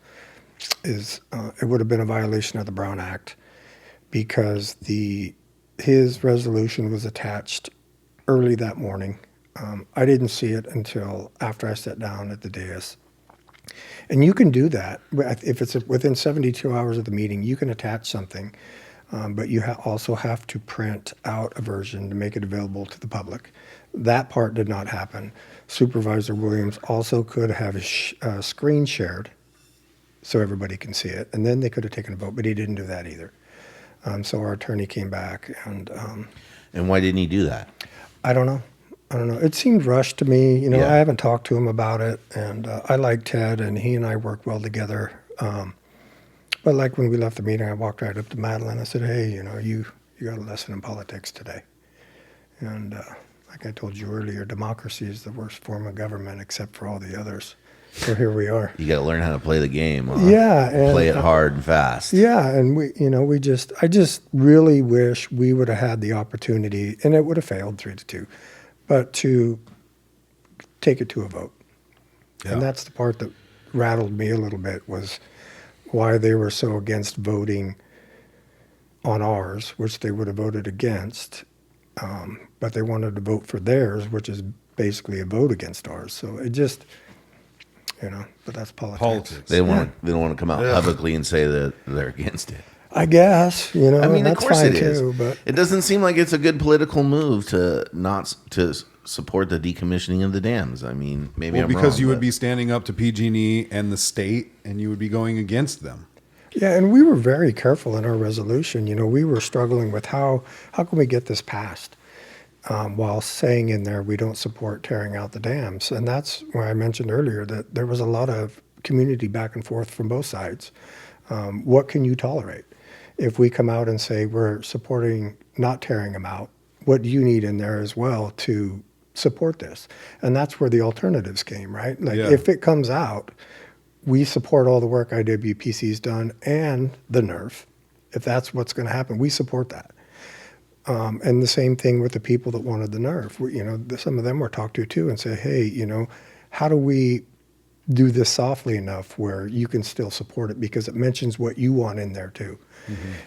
it would have been a violation of the Brown Act because his resolution was attached early that morning. I didn't see it until after I sat down at the dais. And you can do that. If it's within 72 hours of the meeting, you can attach something. But you also have to print out a version to make it available to the public. That part did not happen. Supervisor Williams also could have a screen shared so everybody can see it. And then they could have taken a vote, but he didn't do that either. So our attorney came back and... And why didn't he do that? I don't know. It seemed rushed to me. You know, Yeah. I haven't talked to him about it, and I like Ted, and he and I work well together. But like when we left the meeting, I walked right up to Madeline. I said, "Hey, you know, you got a lesson in politics today." And like I told you earlier, democracy is the worst form of government except for all the others. So here we are. You got to learn how to play the game. Yeah, and, play it hard and fast. Yeah, and I just really wish we would have had the opportunity, and it would have failed 3-2, but to take it to a vote. Yeah. And that's the part that rattled me a little bit, was why they were so against voting on ours, which they would have voted against, but they wanted to vote for theirs, which is basically a vote against ours. So it just, but that's politics. They don't want to come out publicly and say that they're against it. I guess, I mean, and of that's course fine it is. too, but It doesn't seem like it's a good political move to not to support the decommissioning of the dams. I mean, maybe I'm because wrong, you would but- be standing up to PG&E and the state, and you would be going against them. yeah, and we were very careful in our resolution. We were struggling with how can we get this passed, while saying in there we don't support tearing out the dams. And that's why I mentioned earlier that there was a lot of community back and forth from both sides. What can you tolerate? If we come out and say we're supporting not tearing them out, what do you need in there as well to support this? And that's where the alternatives came, right? Like Yeah. if it comes out, we support all the work IWPC's done and the NERF. If that's what's going to happen, we support that. And the same thing with the people that wanted the NERF. Some of them were talked to too and say, hey, how do we do this softly enough where you can still support it because it mentions what you want in there too.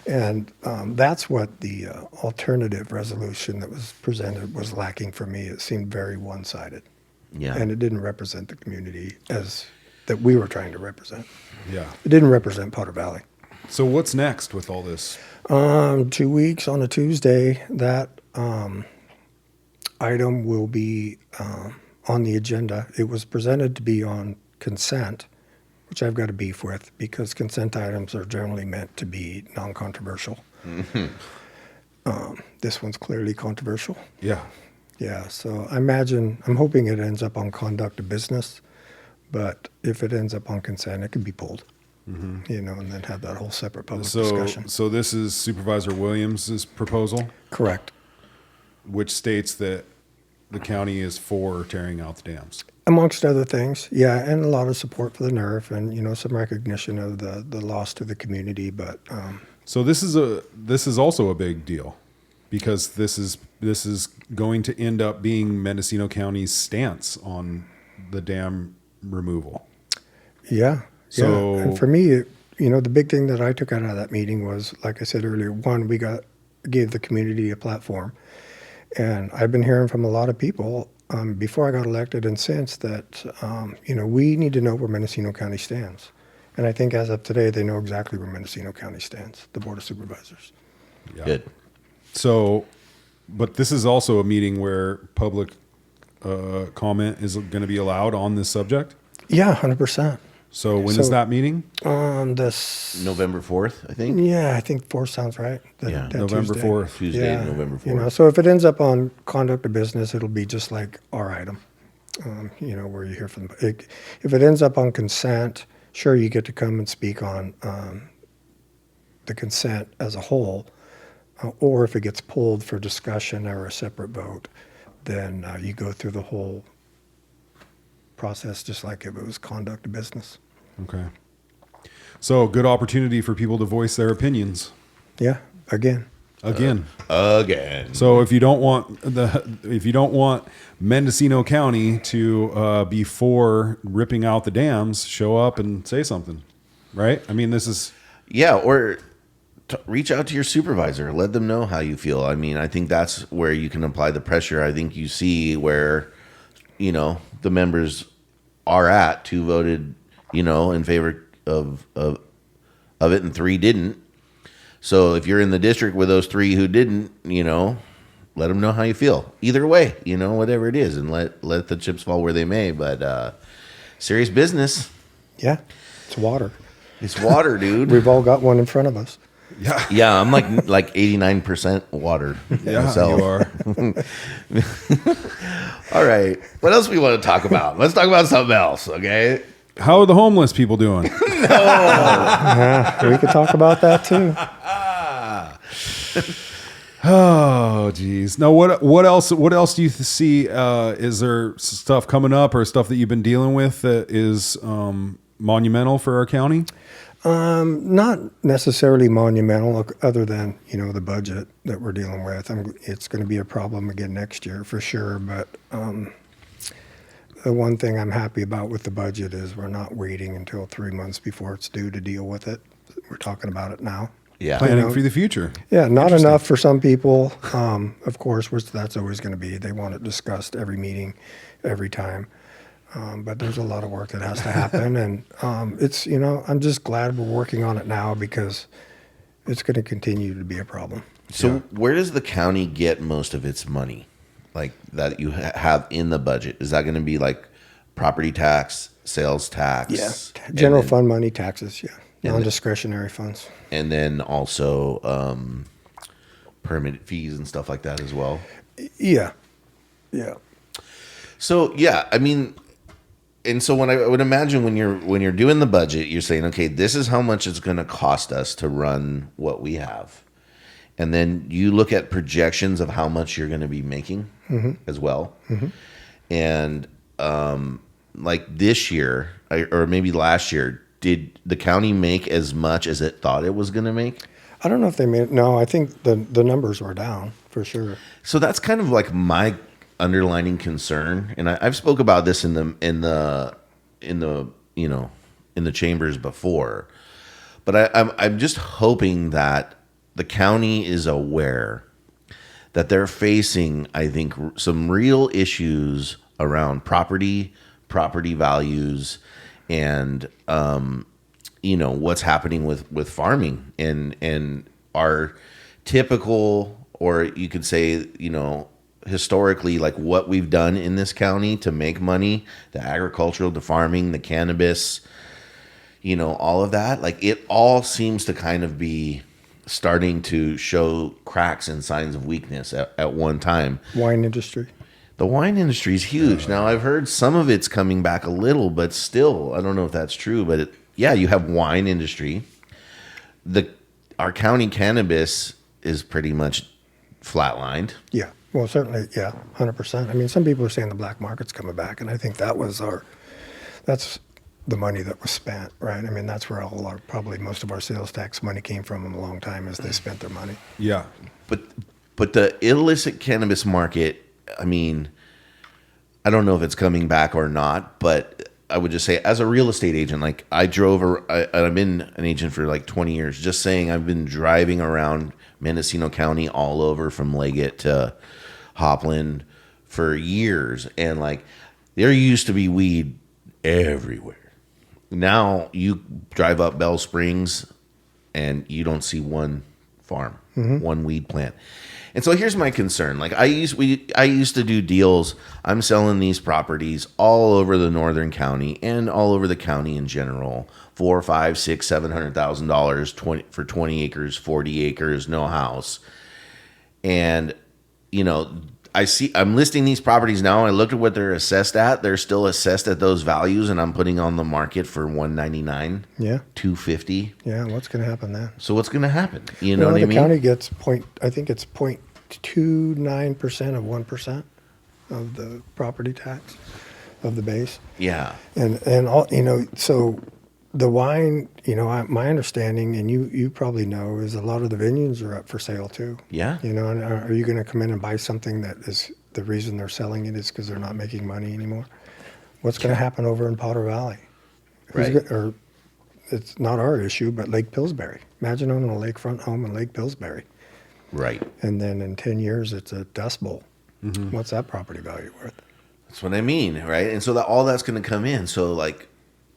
And that's what the alternative resolution that was presented was lacking for me. It seemed very one-sided. Yeah. And it didn't represent the community as that we were trying to represent. Yeah. It didn't represent Potter Valley. So what's next with all this? 2 weeks on a Tuesday, that item will be on the agenda. It was presented to be on consent, which I've got a beef with because consent items are generally meant to be non-controversial. This one's clearly controversial. Yeah. Yeah, so I'm hoping it ends up on conduct of business, but if it ends up on consent, it can be pulled. And then have that whole separate public discussion. So this is Supervisor Williams's proposal, Correct. which states that the county is for tearing out the dams. Amongst other things, yeah, and a lot of support for the NERF and, some recognition of the loss to the community, but So this is also a big deal because this is going to end up being Mendocino County's stance on the dam removal. yeah. So- And for me, the big thing that I took out of that meeting was, like I said earlier, one, we gave the community a platform. And I've been hearing from a lot of people before I got elected and since that, we need to know where Mendocino County stands. And I think as of today, they know exactly where Mendocino County stands, the Board of Supervisors. Yeah. Good. So, but this is also a meeting where public comment is going to be allowed on this subject. Yeah, 100%. So when is So- that meeting? This, November 4th, I think. yeah, I think 4 sounds right. Yeah. that November Tuesday. 4th. Tuesday, November 4th. So if it ends up on conduct of business, it'll be just like our item, where you hear from. If it ends up on consent, sure, you get to come and speak on the consent as a whole, or if it gets pulled for discussion or a separate vote, then you go through the whole process just like if it was conduct of business. Okay. So good opportunity for people to voice their opinions Yeah, again. again. Again. So if you don't want Mendocino County to be for ripping out the dams, show up and say something, right? I mean, this is Yeah, or reach out to your supervisor. Let them know how you feel. I mean, I think that's where you can apply the pressure. I think you see where, the members are at. 2 voted, in favor of it, and 3 didn't. So if you're in the district with those 3 who didn't, let them know how you feel. Either way, whatever it is, and let the chips fall where they may. But serious business. Yeah, it's water. It's water, dude. We've all got one in front of us. Yeah. Yeah, I'm like 89% water myself. You are. All right. What else we want to talk about? Let's talk about something else, okay? How are the homeless people doing? Yeah, we could talk about that too. Oh, geez. No, what else? What else do you see? Is there stuff coming up or stuff that you've been dealing with that is monumental for our county? Not necessarily monumental, other than the budget that we're dealing with. It's going to be a problem again next year for sure. But the one thing I'm happy about with the budget is we're not waiting until 3 months before it's due to deal with it. We're talking about it now. Yeah. Planning for the future. Yeah, not enough for some people, of course, which that's always going to be. They want it discussed every meeting, every time. But there's a lot of work that has to happen. And it's, I'm just glad we're working on it now because it's going to continue to be a problem. So where does the county get most of its money? Like that you have in the budget? Is that going to be like property tax, sales tax? Yeah, general fund money, taxes, non-discretionary funds. And then also permit fees and stuff like that as well. Yeah. So I mean, and so when I would imagine when you're doing the budget, you're saying, okay, this is how much it's going to cost us to run what we have, and then you look at projections of how much you're going to be making as well, and like this year or maybe last year. Did the county make as much as it thought it was going to make? I don't know if they made. No, I think the numbers were down for sure. So that's kind of like my underlining concern, and I've spoke about this in the chambers before, but I'm just hoping that the county is aware that they're facing, I think, some real issues around property values. And what's happening with farming and our typical, or you could say, historically, like what we've done in this county to make money, the agricultural, the farming, the cannabis, all of that, like it all seems to kind of be starting to show cracks and signs of weakness at one time. Wine industry. The wine industry is huge. Now, I've heard some of it's coming back a little, but still, I don't know if that's true. But you have wine industry. Our county cannabis is pretty much flatlined. Yeah, well, certainly, 100%. I mean, some people are saying the black market's coming back, and I think that's the money that was spent, right? I mean, that's where probably most of our sales tax money came from in a long time, as they spent their money. Yeah. But the illicit cannabis market, I mean, I don't know if it's coming back or not, but I would just say as a real estate agent, like I've been an agent for like 20 years, just saying I've been driving around Mendocino County all over from Leggett to Hopland for years. And like there used to be weed everywhere. Now you drive up Bell Springs and you don't see one farm, one weed plant. And so here's my concern. Like I used to do deals. I'm selling these properties all over the northern county and all over the county in general. $400,000, $500,000, $600,000, $700,000 for 20 acres, 40 acres, no house. And I'm listing these properties now. I looked at what they're assessed at. They're still assessed at those values, and I'm putting on the market for $199. Yeah, $250. Yeah, what's going to happen then? So what's going to happen? You know what I mean? The county gets I think it's 0.29% of 1% of the property tax of the base. Yeah, and all so. The wine, my understanding, and you probably know, is a lot of the vineyards are up for sale too. Yeah. And are you going to come in and buy something that is the reason they're selling it is because they're not making money anymore? What's going to happen over in Potter Valley? Right. it's not our issue, but Lake Pillsbury. Imagine owning a lakefront home in Lake Pillsbury. Right. And then in 10 years, it's a dust bowl. What's that property value worth? That's what I mean, right? And so that all that's going to come in. So like,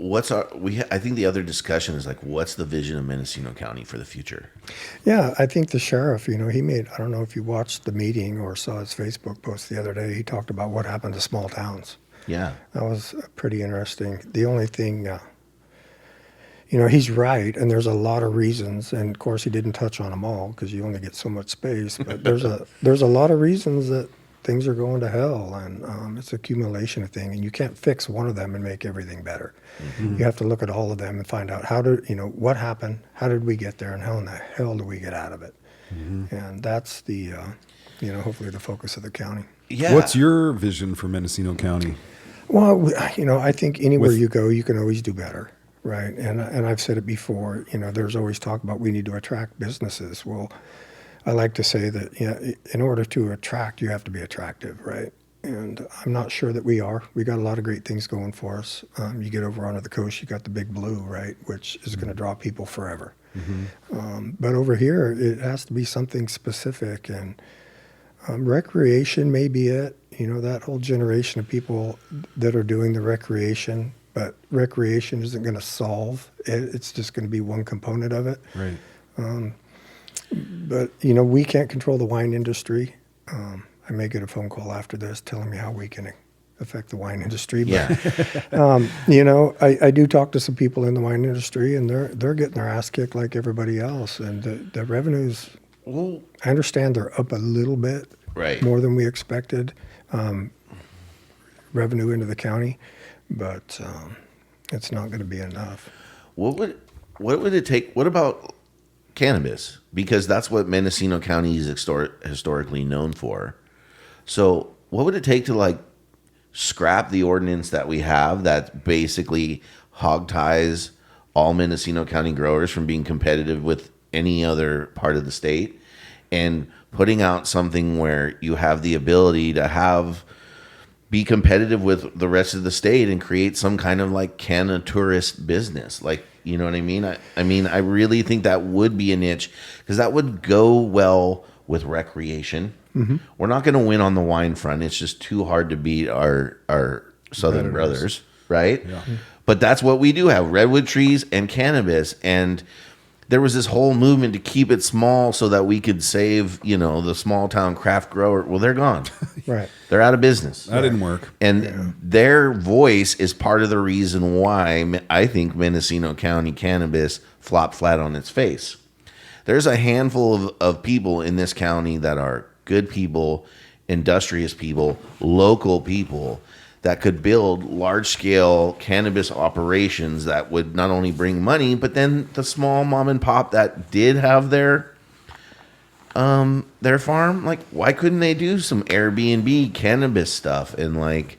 I think the other discussion is like, what's the vision of Mendocino County for the future? Yeah, I think the sheriff, he made, I don't know if you watched the meeting or saw his Facebook post the other day. He talked about what happened to small towns. Yeah. That was pretty interesting. The only thing, he's right, and there's a lot of reasons, and of course he didn't touch on them all because you only get so much space. But there's a lot of reasons that things are going to hell, and it's accumulation of things, and you can't fix one of them and make everything better. You have to look at all of them and find out what happened, how did we get there, and how in the hell do we get out of it? And that's the, hopefully the focus of the county. Yeah. What's your vision for Mendocino County? Well, I think anywhere you go, you can always do better, right? And I've said it before, there's always talk about we need to attract businesses. Well, I like to say that in order to attract, you have to be attractive, right? And I'm not sure that we are. We got a lot of great things going for us. You get over onto the coast, you got the Big Blue, right, which is going to draw people forever. But over here, it has to be something specific, and recreation may be it. That whole generation of people that are doing the recreation, but recreation isn't going to solve it. It's just going to be one component of it. Right. But, we can't control the wine industry. I may get a phone call after this telling me how we can affect the wine industry. But, Yeah. I do talk to some people in the wine industry, and they're getting their ass kicked like everybody else. And the revenues, Well, I understand they're up a little bit, right. more than we expected, revenue into the county, but it's not going to be enough. What would it take? What about cannabis? Because that's what Mendocino County is historically known for. So what would it take to like scrap the ordinance that we have that basically hog ties all Mendocino County growers from being competitive with any other part of the state, and putting out something where you have the ability to be competitive with the rest of the state and create some kind of like tourist business? Like, you know what I mean? I really think that would be a niche, because that would go well with recreation. We're not going to win on the wine front. It's just too hard to beat our southern brothers, right? Yeah. But that's what we do have: redwood trees and cannabis. And there was this whole movement to keep it small so that we could save, the small town craft grower. Well, they're gone. Right. They're out of business. That didn't work. And their voice is part of the reason why I think Mendocino County cannabis flopped flat on its face. There's a handful of people in this county that are good people, industrious people, local people that could build large-scale cannabis operations that would not only bring money, but then the small mom and pop that did have their farm, like, why couldn't they do some Airbnb cannabis stuff and like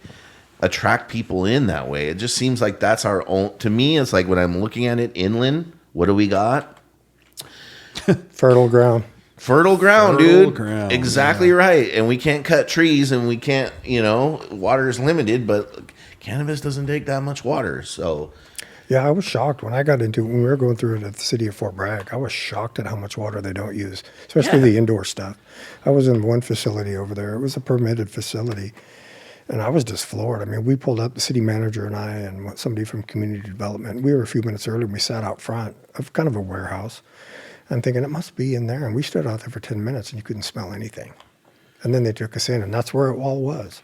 attract people in that way? It just seems like that's our own. To me, it's like when I'm looking at it inland, what do we got? Fertile ground. Fertile ground, Fertile dude. ground, Exactly right. And we can't cut trees, and we can't, water is limited, but cannabis doesn't take that much water. So, Yeah, I was shocked when we were going through it at the city of Fort Bragg. I was shocked at how much water they don't use, especially the indoor stuff. I was in one facility over there. It was a permitted facility, and I was just floored. I mean, we pulled up, the city manager and I and somebody from community development. We were a few minutes early, and we sat out front of kind of a warehouse. I'm thinking it must be in there, and we stood out there for 10 minutes, and you couldn't smell anything. And then they took us in, and that's where it all was.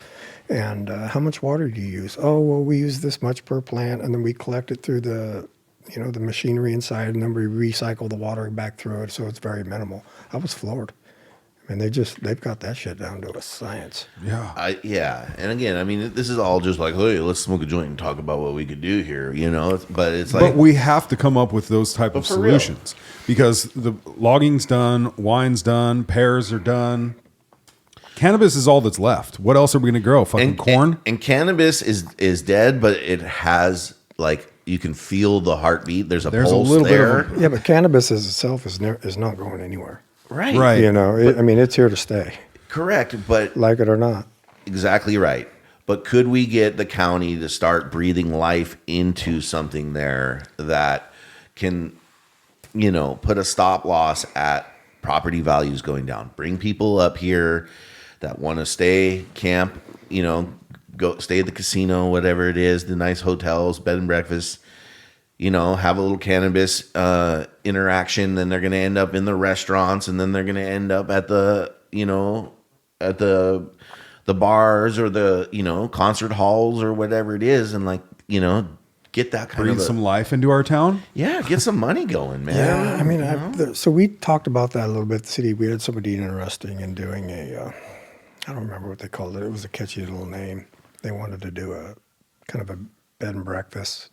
And how much water do you use? Oh, well, we use this much per plant, and then we collect it through the machinery inside, and then we recycle the water back through it, so it's very minimal. I was floored. I mean, they've got that shit down to a science. Yeah. yeah. And again, I mean, this is all just like, hey, let's smoke a joint and talk about what we could do here, But it's like, But we have to come up with those type of for real. solutions, because the logging's done, wine's done, pears are done. Cannabis is all that's left. What else are we going to grow? Fucking corn? And cannabis is dead, but it has, like, you can feel the heartbeat. There's a There's a pulse little bit there. of Yeah, but cannabis as itself is not going anywhere. Right. Right. It's here to stay, Correct. But like it or not. exactly right. But could we get the county to start breathing life into something there that can, put a stop loss at property values going down. Bring people up here that want to stay, camp, go stay at the casino, whatever it is, the nice hotels, bed and breakfast, have a little cannabis interaction. Then they're going to end up in the restaurants, and then they're going to end up at the, at the bars or the, concert halls or whatever it is. And get that kind Bring of some life into our town. yeah, get some money going, man. Yeah, I mean, so we talked about that a little bit at the city. We had somebody interesting in doing I don't remember what they called it. It was a catchy little name. They wanted to do a kind of a bed and breakfast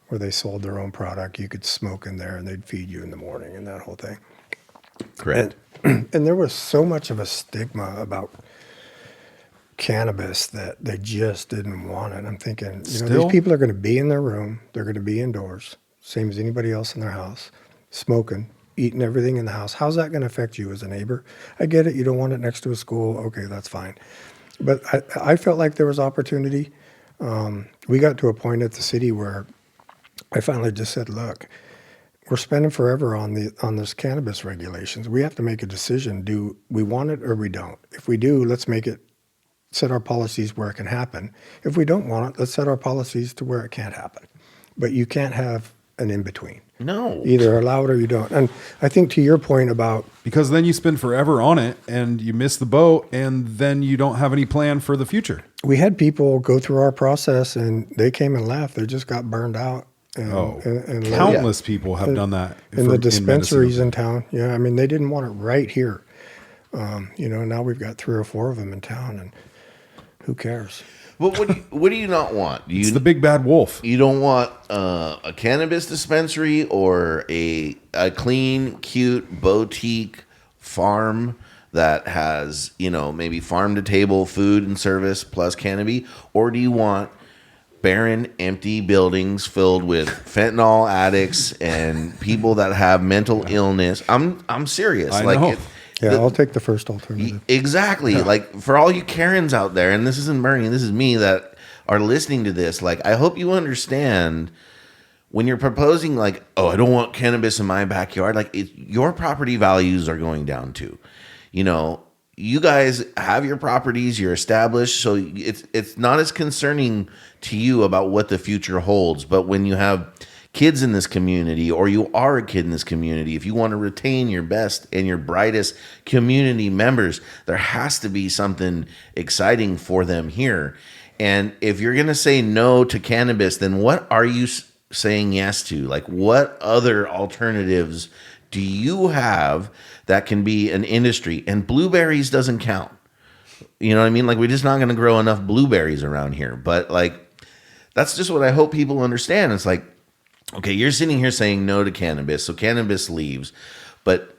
where they sold their own product. You could smoke in there and they'd feed you in the morning and that whole thing. Correct. And there was so much of a stigma about cannabis that they just didn't want it. I'm thinking, Still? these people are going to be in their room. They're going to be indoors, same as anybody else in their house, smoking, eating everything in the house. How's that going to affect you as a neighbor? I get it. You don't want it next to a school. Okay, that's fine. But I felt like there was opportunity. We got to a point at the city where I finally just said, look, we're spending forever on this cannabis regulations. We have to make a decision. Do we want it or we don't? If we do, let's set our policies where it can happen. If we don't want it, let's set our policies to where it can't happen. But you can't have an in-between. No. Either allow it or you don't. And I think to your point about... Because then you spend forever on it and you miss the boat, and then you don't have any plan for the future. We had people go through our process and they came and left. They just got burned out. And Countless people have done that. In for- the dispensaries Mendocino. in town. Yeah, I mean, they didn't want it right here. Now we've got 3 or 4 of them in town, and who cares? Well, what do you not want? It's the big bad wolf. You don't want a cannabis dispensary or a clean, cute boutique farm that has, maybe farm to table food and service plus cannabis? Or do you want barren, empty buildings filled with fentanyl addicts and people that have mental illness? I'm serious. I know. Yeah, I'll take the first alternative. Exactly. Yeah. Like, for all you Karens out there, and this isn't Bernie, this is me that are listening to this, like, I hope you understand when you're proposing, like, oh, I don't want cannabis in my backyard, like, your property values are going down too. You guys have your properties, you're established, so it's not as concerning to you about what the future holds. But when you have kids in this community, or you are a kid in this community, if you want to retain your best and your brightest community members, there has to be something exciting for them here. And if you're going to say no to cannabis, then what are you saying yes to? Like, what other alternatives do you have that can be an industry? And blueberries doesn't count. You know what I mean? Like, we're just not going to grow enough blueberries around here. But, like, that's just what I hope people understand. It's like, okay, you're sitting here saying no to cannabis, so cannabis leaves. But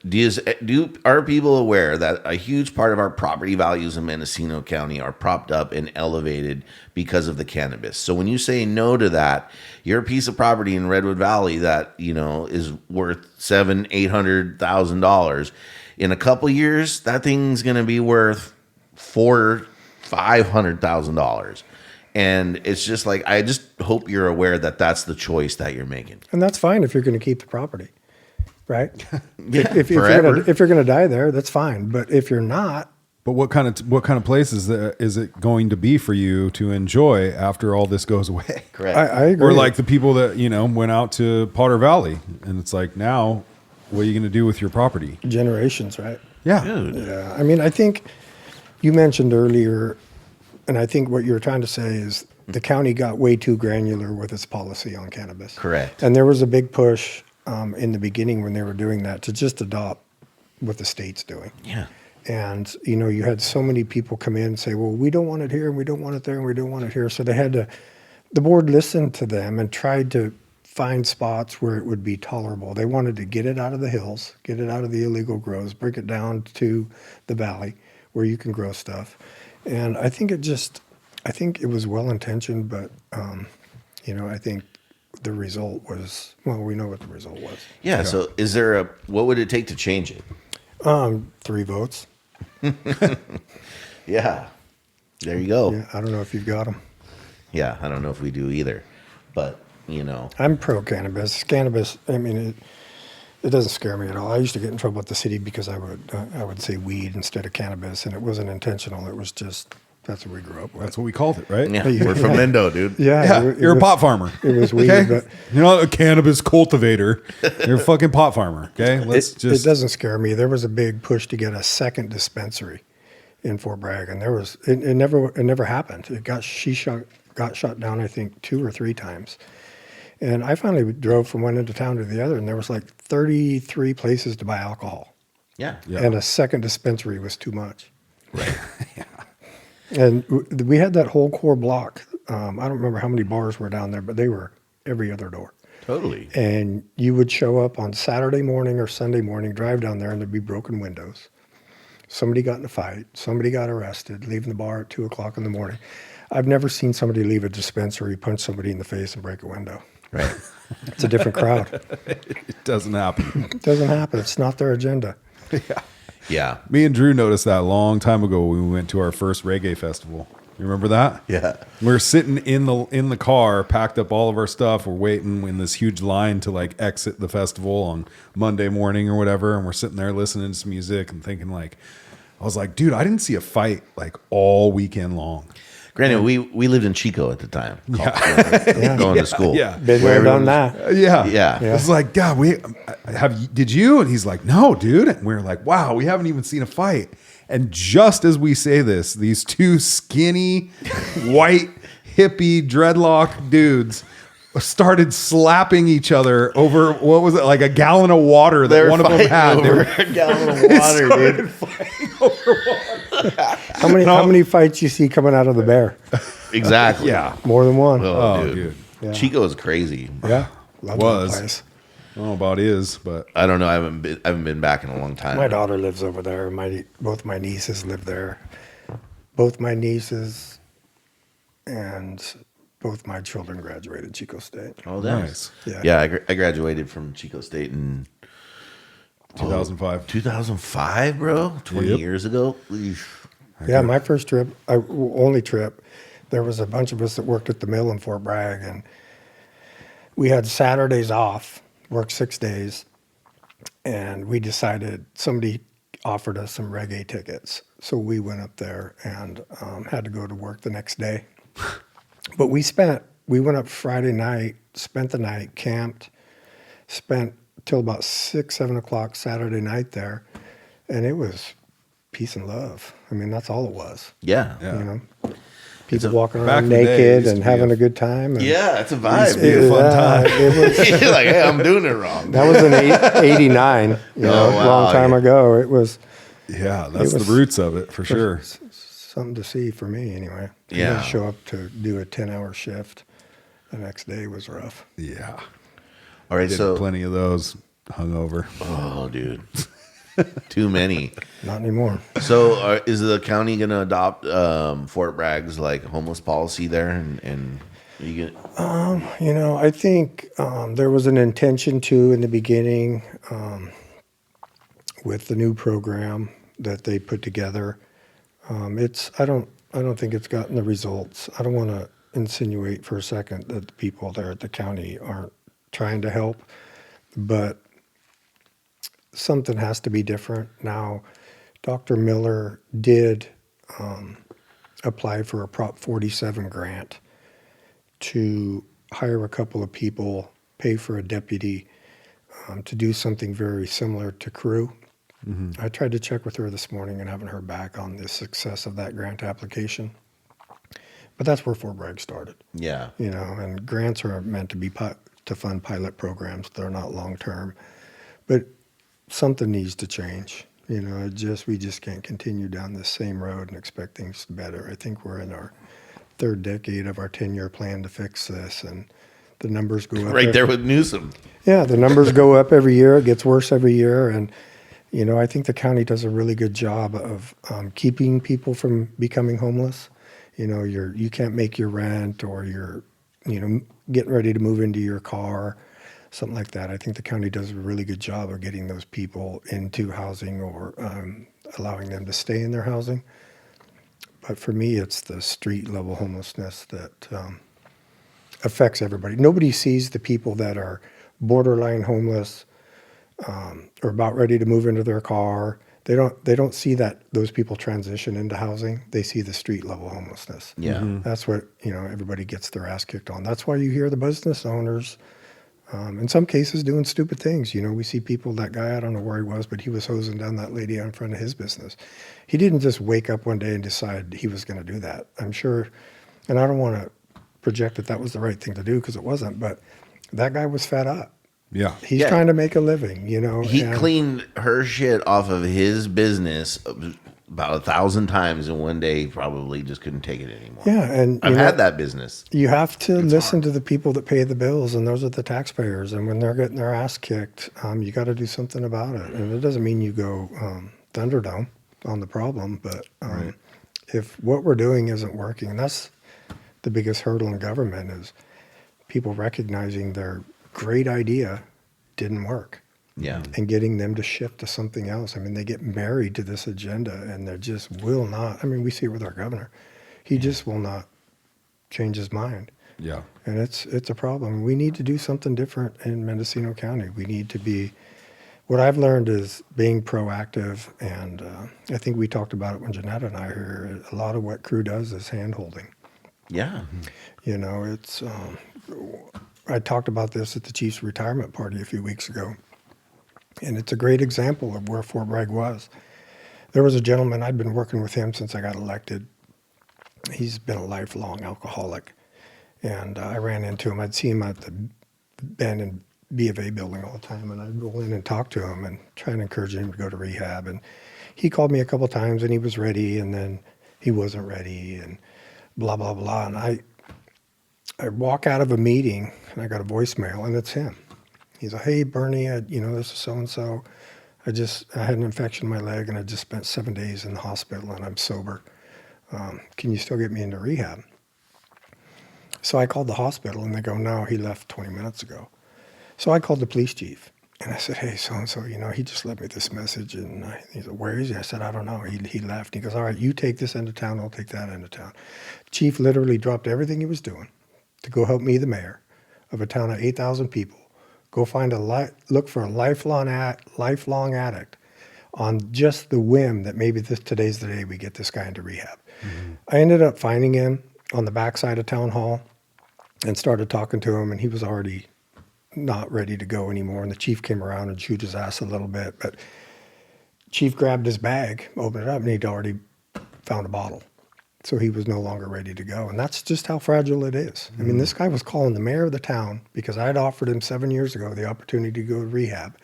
are people aware that a huge part of our property values in Mendocino County are propped up and elevated because of the cannabis? So when you say no to that, your piece of property in Redwood Valley that is worth $700,000-$800,000, in a couple years, that thing's going to be worth $400,000-$500,000. And it's just like, I just hope you're aware that that's the choice that you're making. And that's fine if you're going to keep the property, right? Yeah, if you're going to die there, that's fine. But if you're not, But what kind of place is it going to be for you to enjoy after all this goes away? Correct. I agree. Or like the people that went out to Potter Valley, and it's like, now what are you going to do with your property? Generations, right? Yeah. Dude. Yeah. I mean, I think you mentioned earlier, and I think what you were trying to say is the county got way too granular with its policy on cannabis. Correct. And there was a big push in the beginning when they were doing that to just adopt what the state's doing. Yeah. And, you had so many people come in and say, well, we don't want it here, and we don't want it there, and we don't want it here. So the board listened to them and tried to find spots where it would be tolerable. They wanted to get it out of the hills, get it out of the illegal grows, bring it down to the valley where you can grow stuff. And I think it was well-intentioned, but, I think the result was, well, we know what the result was. Yeah. So what would it take to change it? 3 votes. Yeah. There you go. Yeah, I don't know if you've got them. Yeah. I don't know if we do either, but you know. I'm pro cannabis. Cannabis, I mean, it doesn't scare me at all. I used to get in trouble with the city because I would say weed instead of cannabis, and it wasn't intentional. It was just that's what we grew up with. That's what we called it, right? Yeah, we're from Mendo, dude. Yeah, you're a pot farmer. It was weed, Okay? but You're not a cannabis cultivator. You're a fucking pot farmer. Okay, let's it doesn't scare me. There was a big push to get a second dispensary in Fort Bragg, and it never happened. Got shot down, I think 2 or 3 times. And I finally drove from one end of town to the other, and there was like 33 places to buy alcohol, Yeah. and a second dispensary was too much. Right. And we had that whole core block. I don't remember how many bars were down there, but they were every other door. Totally. And you would show up on Saturday morning or Sunday morning, drive down there, and there'd be broken windows. Somebody got in a fight. Somebody got arrested, leaving the bar at 2 o'clock in the morning. I've never seen somebody leave a dispensary, punch somebody in the face, and break a window. Right. It's a different crowd. It doesn't happen. It doesn't happen. It's not their agenda. Yeah. Me and Drew noticed that a long time ago when we went to our first reggae festival. You remember that? Yeah. We were sitting in the car, packed up all of our stuff. We're waiting in this huge line to like exit the festival on Monday morning or whatever, and we're sitting there listening to some music and thinking like, I was like, dude, I didn't see a fight like all weekend long. Granted, we lived in Chico at the time. Going to school. Yeah. Been there, done that. Yeah. Yeah. It's like, God, did you? And he's like, no, dude. And we're like, wow, we haven't even seen a fight. And just as we say this, these 2 skinny, white, hippie, dreadlock dudes started slapping each other over, what was it, like a gallon of water that one of them had. Over a gallon of water, dude. Fighting over water. How many fights you see coming out of the Bear? Exactly. Yeah. More than one. Oh, Oh, dude. dude. Chico is crazy. Yeah. Love Was. that place. I don't know about is, but I don't know. I haven't been back in a long time. My daughter lives over there. Both my nieces live there. Both my nieces and both my children graduated Chico State. Oh, nice. Yeah. I graduated from Chico State in 2005. 2005, bro. 20 Yep. years ago. Eesh. Yeah, my first trip, only trip, there was a bunch of us that worked at the mill in Fort Bragg, and we had Saturdays off, worked 6 days, and we decided somebody offered us some reggae tickets. So we went up there and had to go to work the next day. But we went up Friday night, spent the night, camped, spent till about 6, 7 o'clock Saturday night there, and it was peace and love. I mean, that's all it was. Yeah. Yeah. You know, people walking back around in the day, it naked used and to be having a- a good time. And Yeah, it's a Used vibe, to be a dude. fun time. It was, You're like, hey, I'm doing it wrong. that was in 89, you know, wow, a long time yeah. ago. It was Yeah, that's was- the roots of it for sure. something to see for me anyway. And Yeah. then show up to do a 10-hour shift. The next day was rough. Yeah. All right, Did so plenty of those hungover. oh, dude, too many. Not anymore. So, is the county going to adopt Fort Bragg's like homeless policy there, and you get You know, I think there was an intention to in the beginning with the new program that they put together. I don't think it's gotten the results. I don't want to insinuate for a second that the people there at the county aren't trying to help, but something has to be different. Now, Dr. Miller did apply for a Prop 47 grant to hire a couple of people, pay for a deputy to do something very similar to crew. I tried to check with her this morning and haven't heard back on the success of that grant application. But that's where Fort Bragg started, yeah, you know, and grants are meant to be to fund pilot programs. They're not long-term. But something needs to change. You know, we just can't continue down this same road and expect things to better. I think we're in our 3rd decade of our 10-year plan to fix this, and the numbers go up. right there with Newsom. Yeah, the numbers go up every year. It gets worse every year, and you know, I think the county does a really good job of keeping people from becoming homeless. You know, you can't make your rent, or you're, you know, getting ready to move into your car, something like that. I think the county does a really good job of getting those people into housing or allowing them to stay in their housing. But for me, it's the street level homelessness that affects everybody. Nobody sees the people that are borderline homeless, or about ready to move into their car. They don't see that those people transition into housing. They see the street level homelessness. Yeah. That's what, everybody gets their ass kicked on. That's why you hear the business owners, in some cases, doing stupid things. We see people, that guy, I don't know where he was, but he was hosing down that lady out in front of his business. He didn't just wake up one day and decide he was going to do that. I'm sure, and I don't want to project that was the right thing to do, because it wasn't, but that guy was fed up. Yeah. He's Yeah. trying to make a living, He and- cleaned her shit off of his business about 1,000 times, and one day he probably just couldn't take it anymore. Yeah, and I've had that business. You have to listen to the people that pay the bills, and those are the taxpayers. And when they're getting their ass kicked, you got to do something about it. And it doesn't mean you go Thunderdome on the problem, but if what we're doing isn't working, and that's the biggest hurdle in government, is people recognizing their great idea didn't work. Yeah. And getting them to shift to something else. I mean, they get married to this agenda, and they just will not. I mean, we see it with our governor. He just will not change his mind. Yeah. And it's a problem. We need to do something different in Mendocino County. We need to be, what I've learned is being proactive, and I think we talked about it when Jeanette and I were here. A lot of what crew does is hand-holding. Yeah. It's, I talked about this at the Chief's retirement party a few weeks ago. And it's a great example of where Fort Bragg was. There was a gentleman, I'd been working with him since I got elected. He's been a lifelong alcoholic. And I ran into him. I'd see him at the abandoned B of A building all the time. And I'd go in and talk to him and try and encourage him to go to rehab. And he called me a couple times, and he was ready, and then he wasn't ready, and blah, blah, blah. And I walk out of a meeting, and I got a voicemail, and it's him. He's like, "Hey, Bernie, this is so-and-so. I had an infection in my leg, and I just spent 7 days in the hospital, and I'm sober. Can you still get me into rehab?" So I called the hospital, and they go, "No, he left 20 minutes ago." So I called the police chief, and I said, "Hey, so-and-so, he just left me this message." And he said, "Where is he?" I said, "I don't know. He left." He goes, "All right, you take this end of town, I'll take that end of town." Chief literally dropped everything he was doing to go help me, the mayor of a town of 8,000 people. Go find look for a lifelong addict, on just the whim that maybe today's the day we get this guy into rehab. Mm-hmm. I ended up finding him on the backside of town hall and started talking to him, and he was already not ready to go anymore. And the chief came around and chewed his ass a little bit, but chief grabbed his bag, opened it up, and he'd already found a bottle. So he was no longer ready to go. And that's just how fragile it is. I mean, this guy was calling the mayor of the town because I'd offered him 7 years ago the opportunity to go to rehab.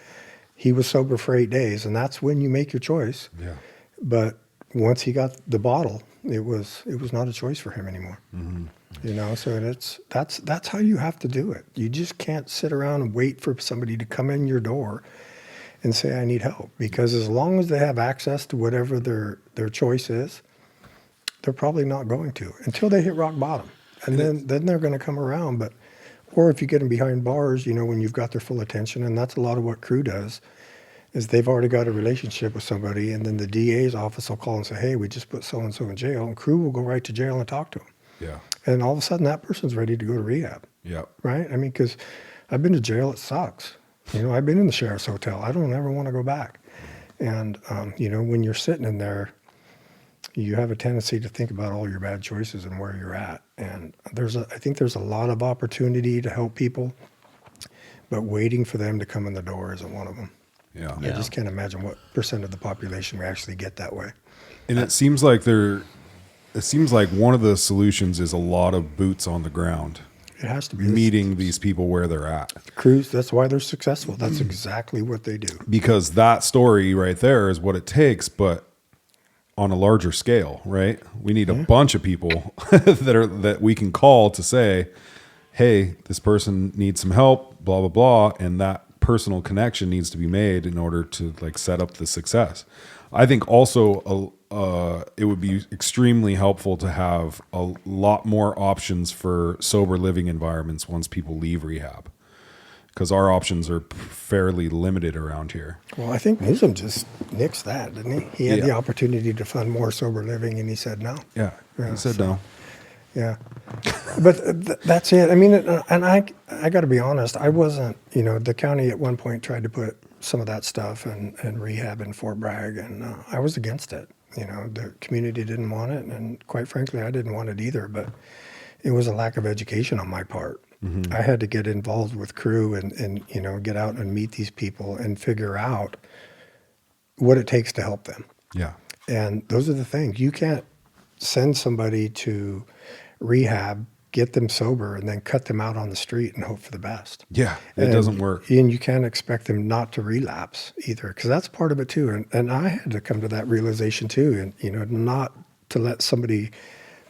He was sober for 8 days, and that's when you make your choice. Yeah. But once he got the bottle, it was not a choice for him anymore. Mm-hmm. So that's how you have to do it. You just can't sit around and wait for somebody to come in your door and say, "I need help." Because as long as they have access to whatever their choice is, they're probably not going to until they hit rock bottom, and then they're going to come around. Or if you get them behind bars, when you've got their full attention, and that's a lot of what crew does, is they've already got a relationship with somebody, and then the DA's office will call and say, "Hey, we just put so and so in jail," and crew will go right to jail and talk to them. Yeah. And all of a sudden, that person's ready to go to rehab. Yeah. Right? I mean, because I've been to jail, it sucks. I've been in the sheriff's hotel. I don't ever want to go back. And when you're sitting in there, you have a tendency to think about all your bad choices and where you're at. And I think there's a lot of opportunity to help people, but waiting for them to come in the door isn't one of them. Yeah. I just can't imagine what percent of the population we actually get that way. And it seems like one of the solutions is a lot of boots on the ground, It has to be meeting these people where they're at. Crews, that's why they're successful. That's exactly what they do. Because that story right there is what it takes, but on a larger scale, right? We need a bunch of people that we can call to say, "Hey, this person needs some help, blah, blah, blah." And that personal connection needs to be made in order to set up the success. I think also it would be extremely helpful to have a lot more options for sober living environments once people leave rehab, because our options are fairly limited around here. Well, I think Newsom just nixed that, didn't he? He had the opportunity to fund more sober living, and he said no. Yeah, he said no. Yeah. But that's it. I mean, and I got to be honest. I wasn't. The county at one point tried to put some of that stuff and rehab in Fort Bragg, and I was against it. The community didn't want it, and quite frankly, I didn't want it either. But it was a lack of education on my part. I had to get involved with crew and get out and meet these people and figure out what it takes to help them. Yeah. And those are the things. You can't send somebody to rehab, get them sober, and then cut them out on the street and hope for the best. Yeah. It doesn't work. And you can't expect them not to relapse either, because that's part of it too. And I had to come to that realization too, and not to let somebody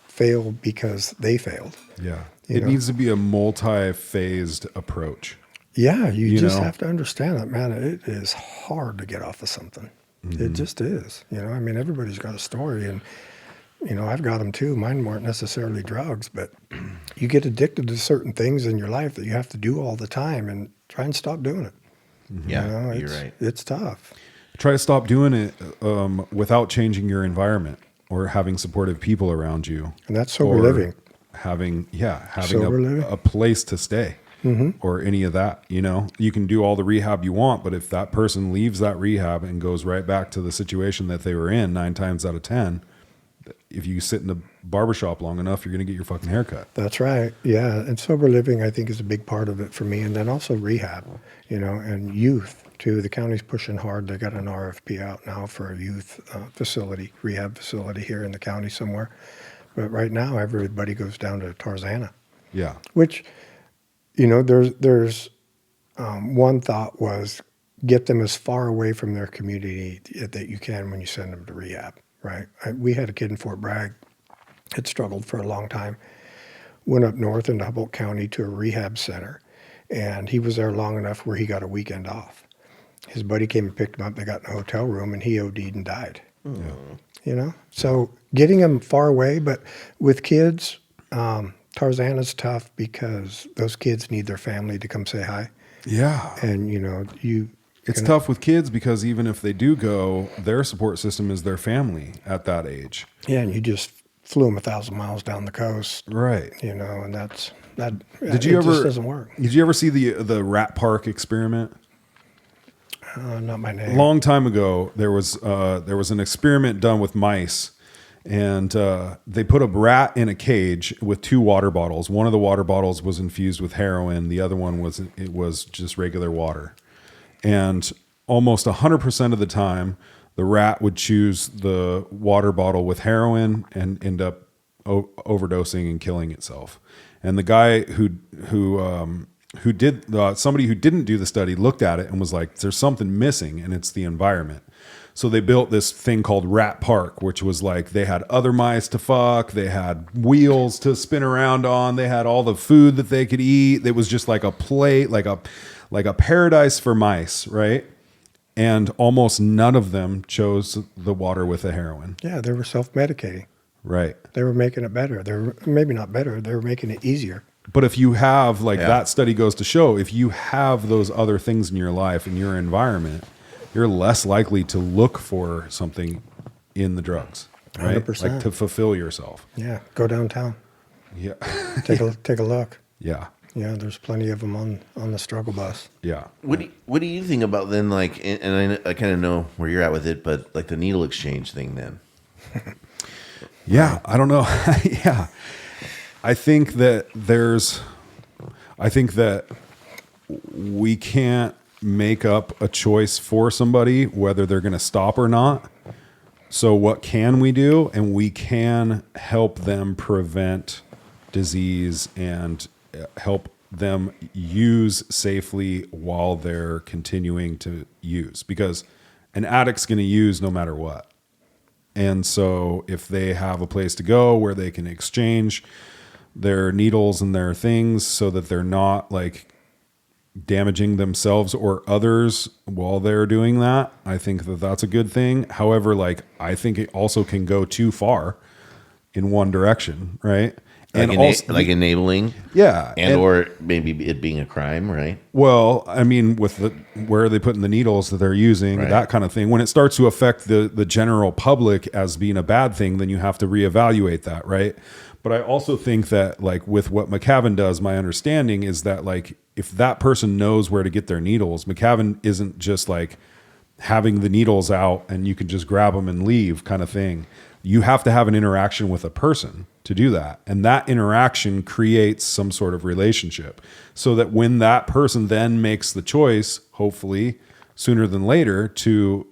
fail because they failed. Yeah. It needs to be a multi-phased approach. Yeah, you just have to understand that, man, it is hard to get off of something. It just is. I mean, everybody's got a story, and, I've got them too. Mine weren't necessarily drugs, but you get addicted to certain things in your life that you have to do all the time, and try and stop doing it. Yeah, you're right. It's tough. Try to stop doing it without changing your environment or having supportive people around you. And that's sober living. Having Sober living. a place to stay. Or any of that, you can do all the rehab you want, but if that person leaves that rehab and goes right back to the situation that they were in 9 times out of 10, if you sit in a barbershop long enough, you're going to get your fucking haircut. That's right. Yeah. And sober living, I think, is a big part of it for me. And then also rehab, and youth too. The county's pushing hard. They got an RFP out now for a youth rehab facility here in the county somewhere. But right now, everybody goes down to Tarzana. Yeah. Which, there's one thought was get them as far away from their community that you can when you send them to rehab, right? We had a kid in Fort Bragg had struggled for a long time, went up north into Humboldt County to a rehab center, and he was there long enough where he got a weekend off. His buddy came and picked him up. They got in a hotel room, and he OD'd and died. So getting them far away, but with kids, Tarzana's tough because those kids need their family to come say hi. Yeah. And, it's tough with kids because even if they do go, their support system is their family at that age. Yeah. And you just flew them 1,000 miles down the coast. Right. And that just doesn't work. Did you ever see the rat park experiment? Not my name. A long time ago, there was an experiment done with mice. And they put a rat in a cage with 2 water bottles. One of the water bottles was infused with heroin. The other one was just regular water. And almost 100% of the time, the rat would choose the water bottle with heroin and end up overdosing and killing itself. And the guy somebody who didn't do the study looked at it and was like, "There's something missing, and it's the environment." So they built this thing called Rat Park, which was like they had other mice to fuck, they had wheels to spin around on, they had all the food that they could eat. It was just like a plate, like a paradise for mice, right? And almost none of them chose the water with the heroin. Yeah, they were self-medicating. Right. They were making it better. They were maybe not better. They were making it easier. But if you have, that study goes to show, if you have those other things in your life, in your environment, you're less likely to look for something in the drugs, right? 100%. Like to fulfill yourself. Yeah, go downtown. Yeah. Take a look. Yeah. Yeah, there's plenty of them on the struggle bus. Yeah. What do you think about then, and I kind of know where you're at with it, but like the needle exchange thing then? Yeah, I don't know. Yeah. I think that we can't make up a choice for somebody whether they're going to stop or not. So what can we do? And we can help them prevent disease and help them use safely while they're continuing to use, because an addict's going to use no matter what. And so if they have a place to go where they can exchange their needles and their things so that they're not like damaging themselves or others while they're doing that, I think that that's a good thing. However, I think it also can go too far in one direction, right? And also, enabling, yeah, or maybe it being a crime, right? Well, I mean, with where are they putting the needles that they're using, right, that kind of thing. When it starts to affect the general public as being a bad thing, then you have to reevaluate that, right? But I also think that like with what McCavan does, my understanding is that like if that person knows where to get their needles, McCavan isn't just like having the needles out and you can just grab them and leave kind of thing. You have to have an interaction with a person to do that. And that interaction creates some sort of relationship so that when that person then makes the choice, hopefully sooner than later, to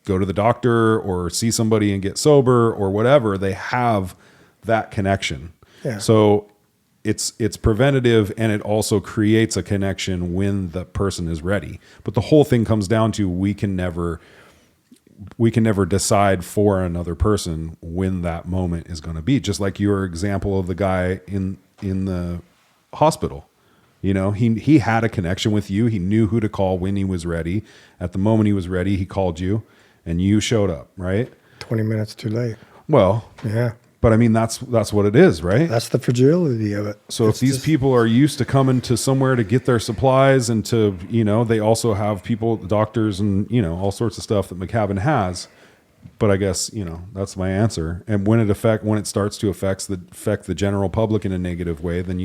go to the doctor or see somebody and get sober or whatever, they have that connection. Yeah. So it's preventative, and it also creates a connection when the person is ready. But the whole thing comes down to we can never decide for another person when that moment is going to be. Just like your example of the guy in the hospital. You know, he had a connection with you. He knew who to call when he was ready. At the moment he was ready, he called you and you showed up, right? 20 minutes too late. Well, Yeah. but I mean, that's what it is, right? That's the fragility of it. So if these people are used to coming to somewhere to get their supplies and to, you know, they also have people, doctors and, you know, all sorts of stuff that McCavan has. But I guess, you know, that's my answer. And when it starts to affect the general public in a negative way, then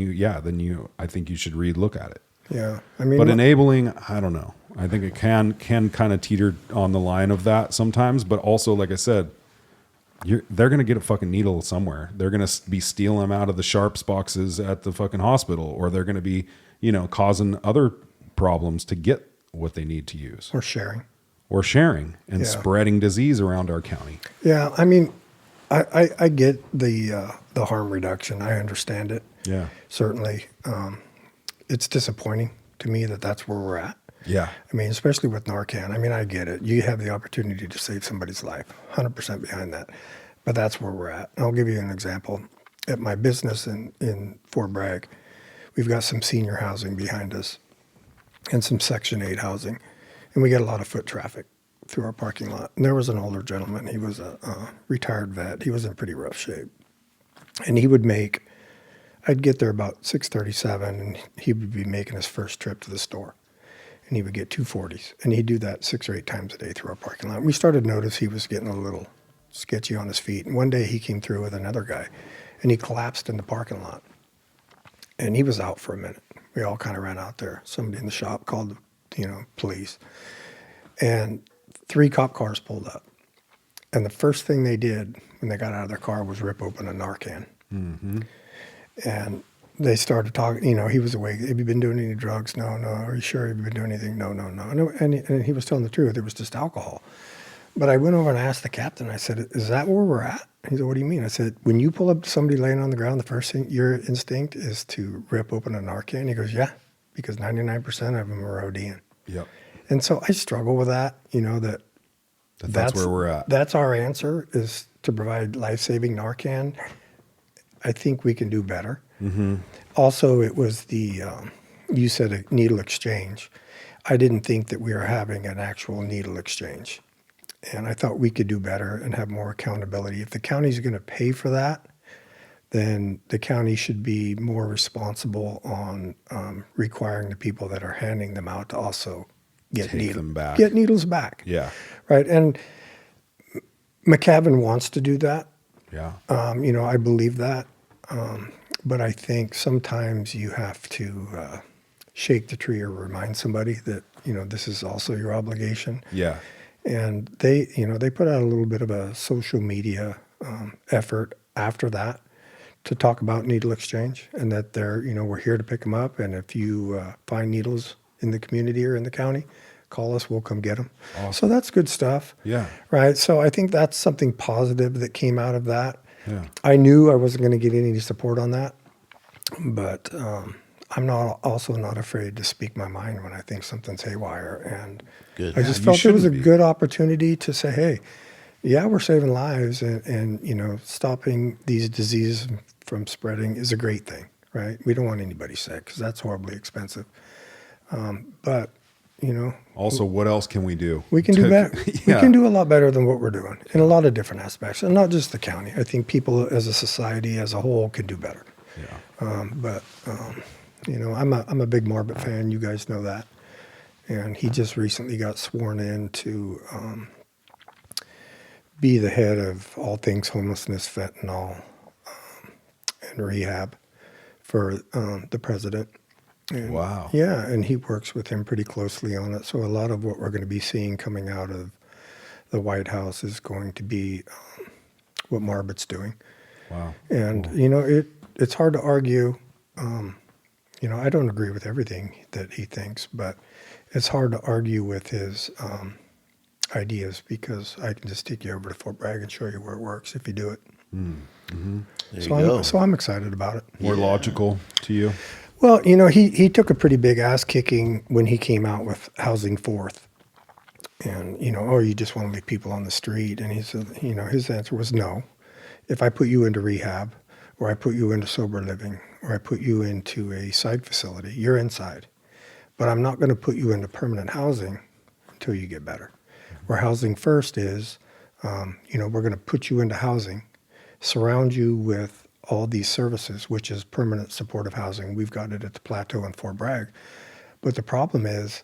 I think you should look at it. Yeah. I mean, But enabling, I don't know. I think it can kind of teeter on the line of that sometimes. But also, like I said, they're going to get a fucking needle somewhere. They're going to be stealing them out of the sharps boxes at the fucking hospital, or they're going to be, you know, causing other problems to get what they need to use. or sharing. And spreading disease around our county. Yeah. I mean, I get the harm reduction. I understand it. Yeah. Certainly. It's disappointing to me that that's where we're at. Yeah. I mean, especially with Narcan. I mean, I get it. You have the opportunity to save somebody's life. 100% behind that. But that's where we're at. I'll give you an example. At my business in Fort Bragg, we've got some senior housing behind us and some Section 8 housing. And we get a lot of foot traffic through our parking lot. And there was an older gentleman. He was a retired vet. He was in pretty rough shape. And I'd get there about 6:37, and he would be making his first trip to the store. And he would get 240s. And he'd do that 6 or 8 times a day through our parking lot. We started to notice he was getting a little sketchy on his feet. And one day he came through with another guy, and he collapsed in the parking lot. And he was out for a minute. We all kind of ran out there. Somebody in the shop called, police. And 3 cop cars pulled up. And the first thing they did when they got out of their car was rip open a Narcan. Mm-hmm. And they started talking, he was awake. Have you been doing any drugs? No. Are you sure? Have you been doing anything? No. And he was telling the truth. It was just alcohol. But I went over and asked the captain, I said, is that where we're at? He said, what do you mean? I said, when you pull up to somebody laying on the ground, the first thing, your instinct is to rip open a Narcan? He goes, yeah, because 99% of them are ODing. Yep. And so I struggle with that, That's where we're at. That's our answer, is to provide life-saving Narcan. I think we can do better. Mm-hmm. Also, it was you said a needle exchange. I didn't think that we were having an actual needle exchange. And I thought we could do better and have more accountability. If the county's going to pay for that, then the county should be more responsible on requiring the people that are handing them out to also get needles back. Yeah. Right. And McCavan wants to do that. Yeah. I believe that. But I think sometimes you have to shake the tree or remind somebody that, this is also your obligation. Yeah. And they put out a little bit of a social media effort after that to talk about needle exchange, and that we're here to pick them up. And if you find needles in the community or in the county, call us, we'll come get them. Awesome. So that's good stuff. Yeah. Right. So I think that's something positive that came out of that. Yeah. I knew I wasn't going to get any support on that, but I'm also not afraid to speak my mind when I think something's haywire. And Good. I just you felt it was a shouldn't be. good opportunity to say, hey, yeah, we're saving lives, and stopping these diseases from spreading is a great thing, right? We don't want anybody sick because that's horribly expensive. But Also, what else can we do? we can do better. Yeah. We can do a lot better than what we're doing in a lot of different aspects, and not just the county. I think people as a society as a whole can do better. Yeah. I'm a big Marbot fan. You guys know that. And he just recently got sworn in to be the head of all things homelessness, fentanyl, and rehab for the president. And, Wow. Yeah, and he works with him pretty closely on it. So a lot of what we're going to be seeing coming out of the White House is going to be what Marbut's doing. Wow. And, it's hard to argue. I don't agree with everything that he thinks, but it's hard to argue with his ideas because I can just take you over to Fort Bragg and show you where it works if you do it. There So you go. so I'm excited about it. More logical to you? Well, he took a pretty big ass kicking when he came out with Housing Fourth. And, you just want to leave people on the street. And he said, his answer was no. If I put you into rehab, or I put you into sober living, or I put you into a psych facility, you're inside. But I'm not going to put you into permanent housing until you get better. Where Housing First is, we're going to put you into housing, surround you with all these services, which is permanent supportive housing. We've got it at the Plateau and Fort Bragg. But the problem is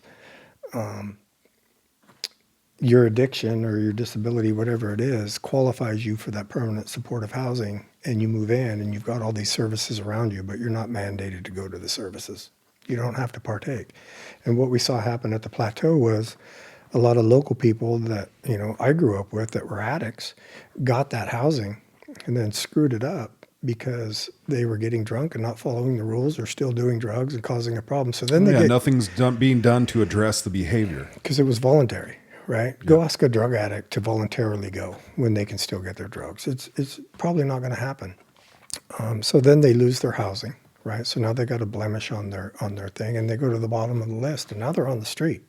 your addiction or your disability, whatever it is, qualifies you for that permanent supportive housing, and you move in and you've got all these services around you, but you're not mandated to go to the services. You don't have to partake. And what we saw happen at the Plateau was a lot of local people that, I grew up with that were addicts got that housing and then screwed it up because they were getting drunk and not following the rules or still doing drugs and causing a problem. So then nothing's being done to address the behavior. Because it was voluntary, right? Yeah. Go ask a drug addict to voluntarily go when they can still get their drugs. It's probably not going to happen. So then they lose their housing, right? So now they got a blemish on their thing, and they go to the bottom of the list, and now they're on the street.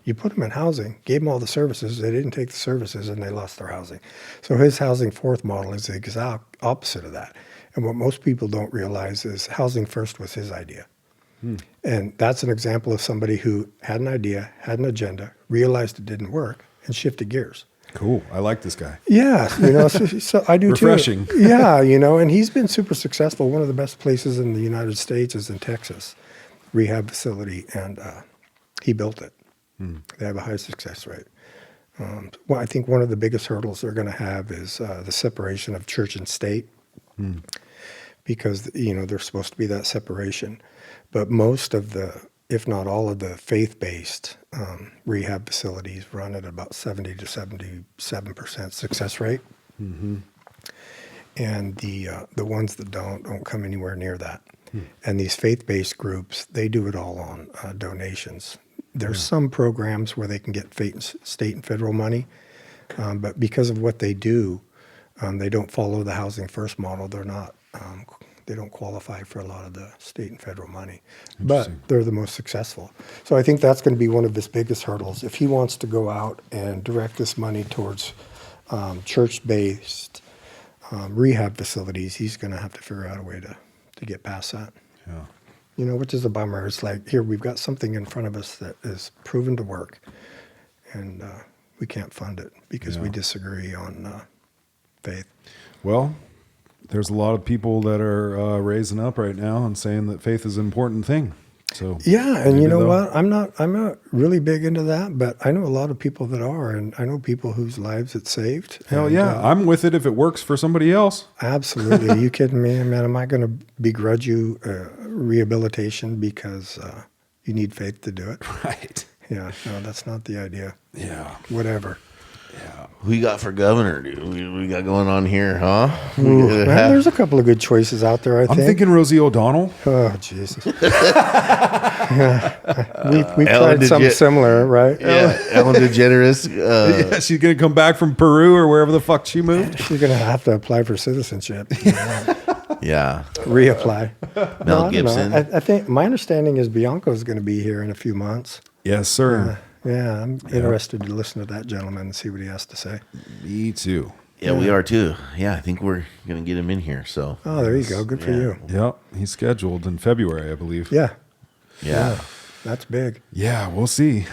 You put them in housing, gave them all the services, they didn't take the services, and they lost their housing. So his Housing Fourth model is the exact opposite of that. And what most people don't realize is Housing First was his idea. And that's an example of somebody who had an idea, had an agenda, realized it didn't work, and shifted gears. Cool. I like this guy. Yeah, so I do Refreshing. too. Yeah, and he's been super successful. One of the best places in the United States is in Texas, rehab facility, and he built it. They have a high success rate. Well, I think one of the biggest hurdles they're going to have is the separation of church and state, because there's supposed to be that separation. But most of the, if not all of the faith-based rehab facilities run at about 70 to 77% success rate. And the ones that don't come anywhere near that. And these faith-based groups, they do it all on donations. There's some programs where they can get state and federal money, but because of what they do, they don't follow the Housing First model. They're not. They don't qualify for a lot of the state and federal money, but they're the most successful. So I think that's going to be one of his biggest hurdles. If he wants to go out and direct this money towards church-based rehab facilities, he's going to have to figure out a way to get past that. Yeah. Which is a bummer. It's like, here, we've got something in front of us that is proven to work, and we can't fund it because we disagree on faith. Well, there's a lot of people that are raising up right now and saying that faith is an important thing. So yeah, and you know what? I'm not really big into that, but I know a lot of people that are, and I know people whose lives it saved. Hell yeah, I'm with it if it works for somebody else. Absolutely. Are you kidding me, man? Am I going to begrudge you rehabilitation because you need faith to do it? Right. Yeah, no, that's not the idea. Yeah. Whatever. Yeah. Who you got for governor, dude? We got going on here, huh? Ooh, man, there's a couple of good choices out there, I think. I'm thinking Rosie O'Donnell. Oh, Jesus. We've tried something similar, right? Yeah, Ellen DeGeneres. Yeah, she's going to come back from Peru or wherever the fuck she moved. She's going to have to apply for citizenship. Yeah. Reapply. Mel Gibson. I think my understanding is Bianco's going to be here in a few months. Yes, sir. Yeah, I'm interested to listen to that gentleman and see what he has to say. Me too. Yeah, we are too. Yeah, I think we're going to get him in here. So. Oh, there you go. Good for you. Yep. He's scheduled in February, I believe. Yeah. Yeah. That's big. Yeah, we'll see.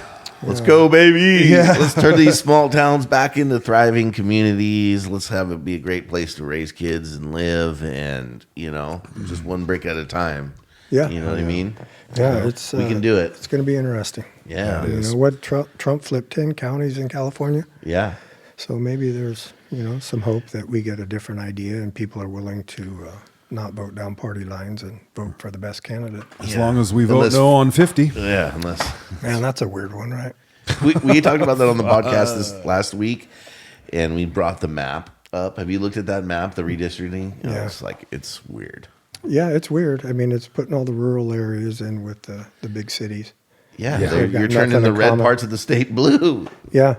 Let's go, baby. Yeah. Let's turn these small towns back into thriving communities. Let's have it be a great place to raise kids and live, and, just one brick at a time. Yeah. You know what I mean? Yeah, we can do it. It's going to be interesting. Yeah. It is. What Trump flipped 10 counties in California. Yeah. So maybe there's, some hope that we get a different idea and people are willing to not vote down party lines and vote for the best candidate. As long as we vote Unless- no on 50. Yeah, unless Man, that's a weird one, right? we talked about that on the podcast this last week, and we brought the map up. Have you looked at that map, the redistricting? Yeah. It's like, it's weird. Yeah, it's weird. I mean, it's putting all the rural areas in with the big cities. Yeah, Yeah. They've got you're turning nothing the in red common. parts of the state blue. Yeah,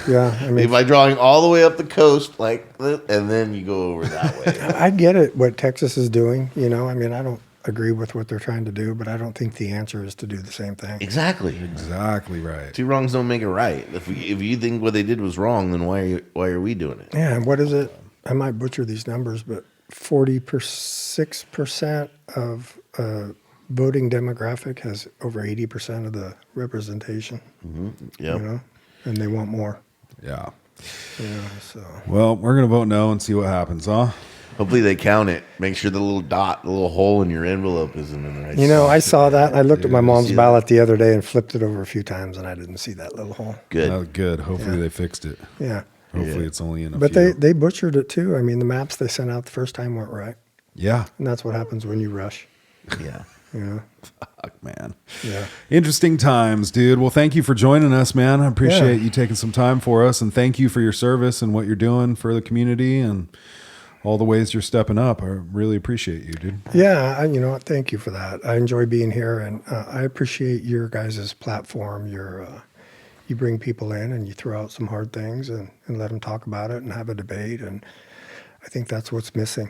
yeah. I mean, By drawing all the way up the coast, like, and then you go over that way. I get it, what Texas is doing. You know, I mean, I don't agree with what they're trying to do, but I don't think the answer is to do the same thing. Exactly. Exactly right. Two wrongs don't make it right. If you think what they did was wrong, then why are we doing it? Yeah, and what is it? I might butcher these numbers, but 46% of voting demographic has over 80% of the representation. Yep. You know, and they want more. Yeah. Yeah, so Well, we're going to vote no and see what happens, huh? Hopefully they count it. Make sure the little dot, the little hole in your envelope isn't in the right you know, I spot. saw that. I looked at my mom's see that? ballot the other day and flipped it over a few times, and I didn't see that little hole. Good. Good. Hopefully they fixed it. Yeah, Hopefully it's only in a but few. they butchered it too. I mean, the maps they sent out the first time weren't right, Yeah. and that's what happens when you rush. Yeah. You know, Fuck, man. yeah. Interesting times, dude. Well, thank you for joining us, man. I appreciate you taking some time for us, and thank you for your service and what you're doing for the community and all the ways you're stepping up. I really appreciate you, dude. Yeah, you know what? Thank you for that. I enjoy being here, and I appreciate your guys' platform. You bring people in and you throw out some hard things and let them talk about it and have a debate, and I think that's what's missing.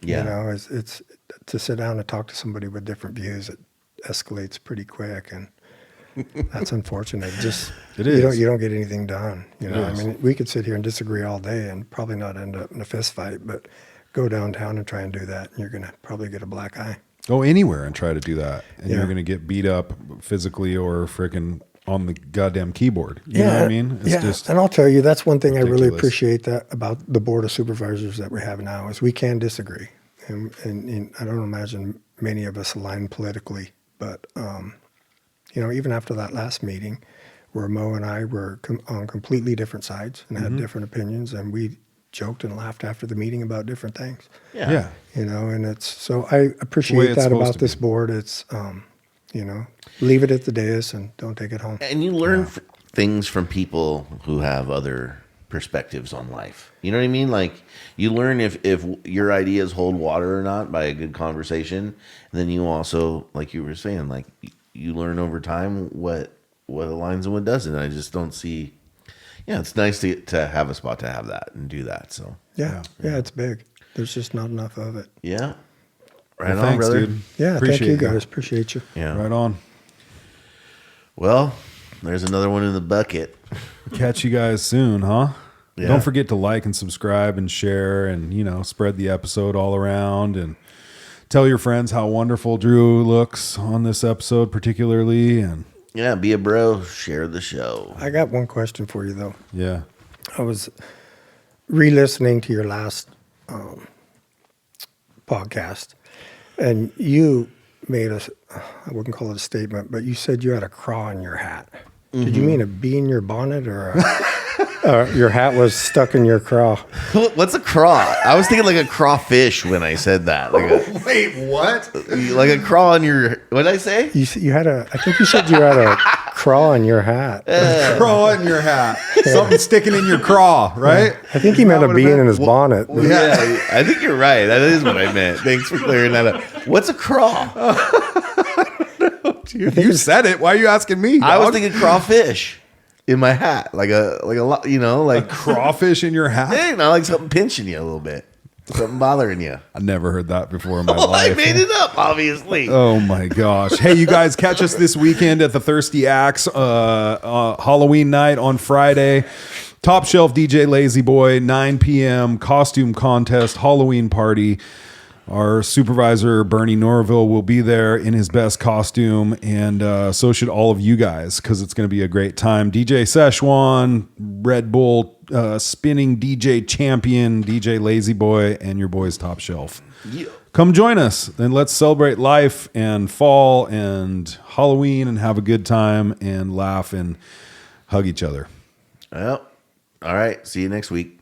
Yeah. You know, it's to sit down and talk to somebody with different views. It escalates pretty quick, and that's unfortunate. Just It you is. don't get anything done. You know, I is. mean, we could sit here and disagree all day and probably not end up in a fist fight, but go downtown and try and do that, and you're gonna probably get a black eye. Go anywhere and try to do that, and Yeah. you're going to get beat up physically or freaking on the goddamn keyboard. You know what I mean? It's just and I'll tell you, that's one thing I really ridiculous. appreciate that about the board of supervisors that we have now is we can disagree, and I don't imagine many of us align politically, but you know, even after that last meeting, where Mo and I were on completely different sides and Mm-hmm. had different opinions, and we joked and laughed after the meeting about different things. yeah. You know, and it's so I appreciate it's that supposed about to this be. board. It's you know, leave it at the dais and don't take it home. And you learn things from people who have other perspectives on life. You know what I mean? Like, you learn if your ideas hold water or not by a good conversation. And then you also, like you were saying, like, you learn over time what aligns and what doesn't. I just don't see. Yeah, it's nice to have a spot to have that and do that. So Yeah, it's big. There's just not enough of it. yeah, right Well, on, thanks, brother. dude. Yeah, Appreciate thank you guys. Appreciate you. Yeah. Right on. Well, there's another one in the bucket. Catch you guys soon, huh? Yeah. Don't forget to like and subscribe and share and, you know, spread the episode all around and tell your friends how wonderful Drew looks on this episode particularly. And Yeah, be a bro. Share the show. I got one question for you though. yeah. I was re-listening to your last podcast, and you made I wouldn't call it a statement, but you said you had a craw in your hat. Did you mean a bee in your bonnet, or your hat was stuck in your craw? What's a craw? I was thinking like a crawfish when I said that. Like a, Wait, what? like a craw on your. What did I say? You had I think you said you had a craw in your hat. Craw in your hat. Something sticking in your craw, right? I think he meant a what bee it in his bonnet. Yeah, I think you're right. That is what I meant. Thanks for clearing that up. What's a craw? You said it. Why are you asking me? I was dog? thinking crawfish in my hat, like a lot, you know, like crawfish in your hat. hey, not like something pinching you a little bit, something bothering you. I never heard that before in my Well, I life. made it up, obviously. Oh my gosh. Hey, you guys, catch us this weekend at the Thirsty Axe Halloween night on Friday. Top Shelf DJ Lazy Boy, 9 p.m. costume contest, Halloween party. Our supervisor, Bernie Norvell, will be there in his best costume, and so should all of you guys, because it's going to be a great time. DJ Szechuan, Red Bull spinning DJ champion, DJ Lazy Boy, and your boys Top Shelf. Yeah. Come join us, and let's celebrate life and fall and Halloween and have a good time and laugh and hug each other. Well, all right. See you next week.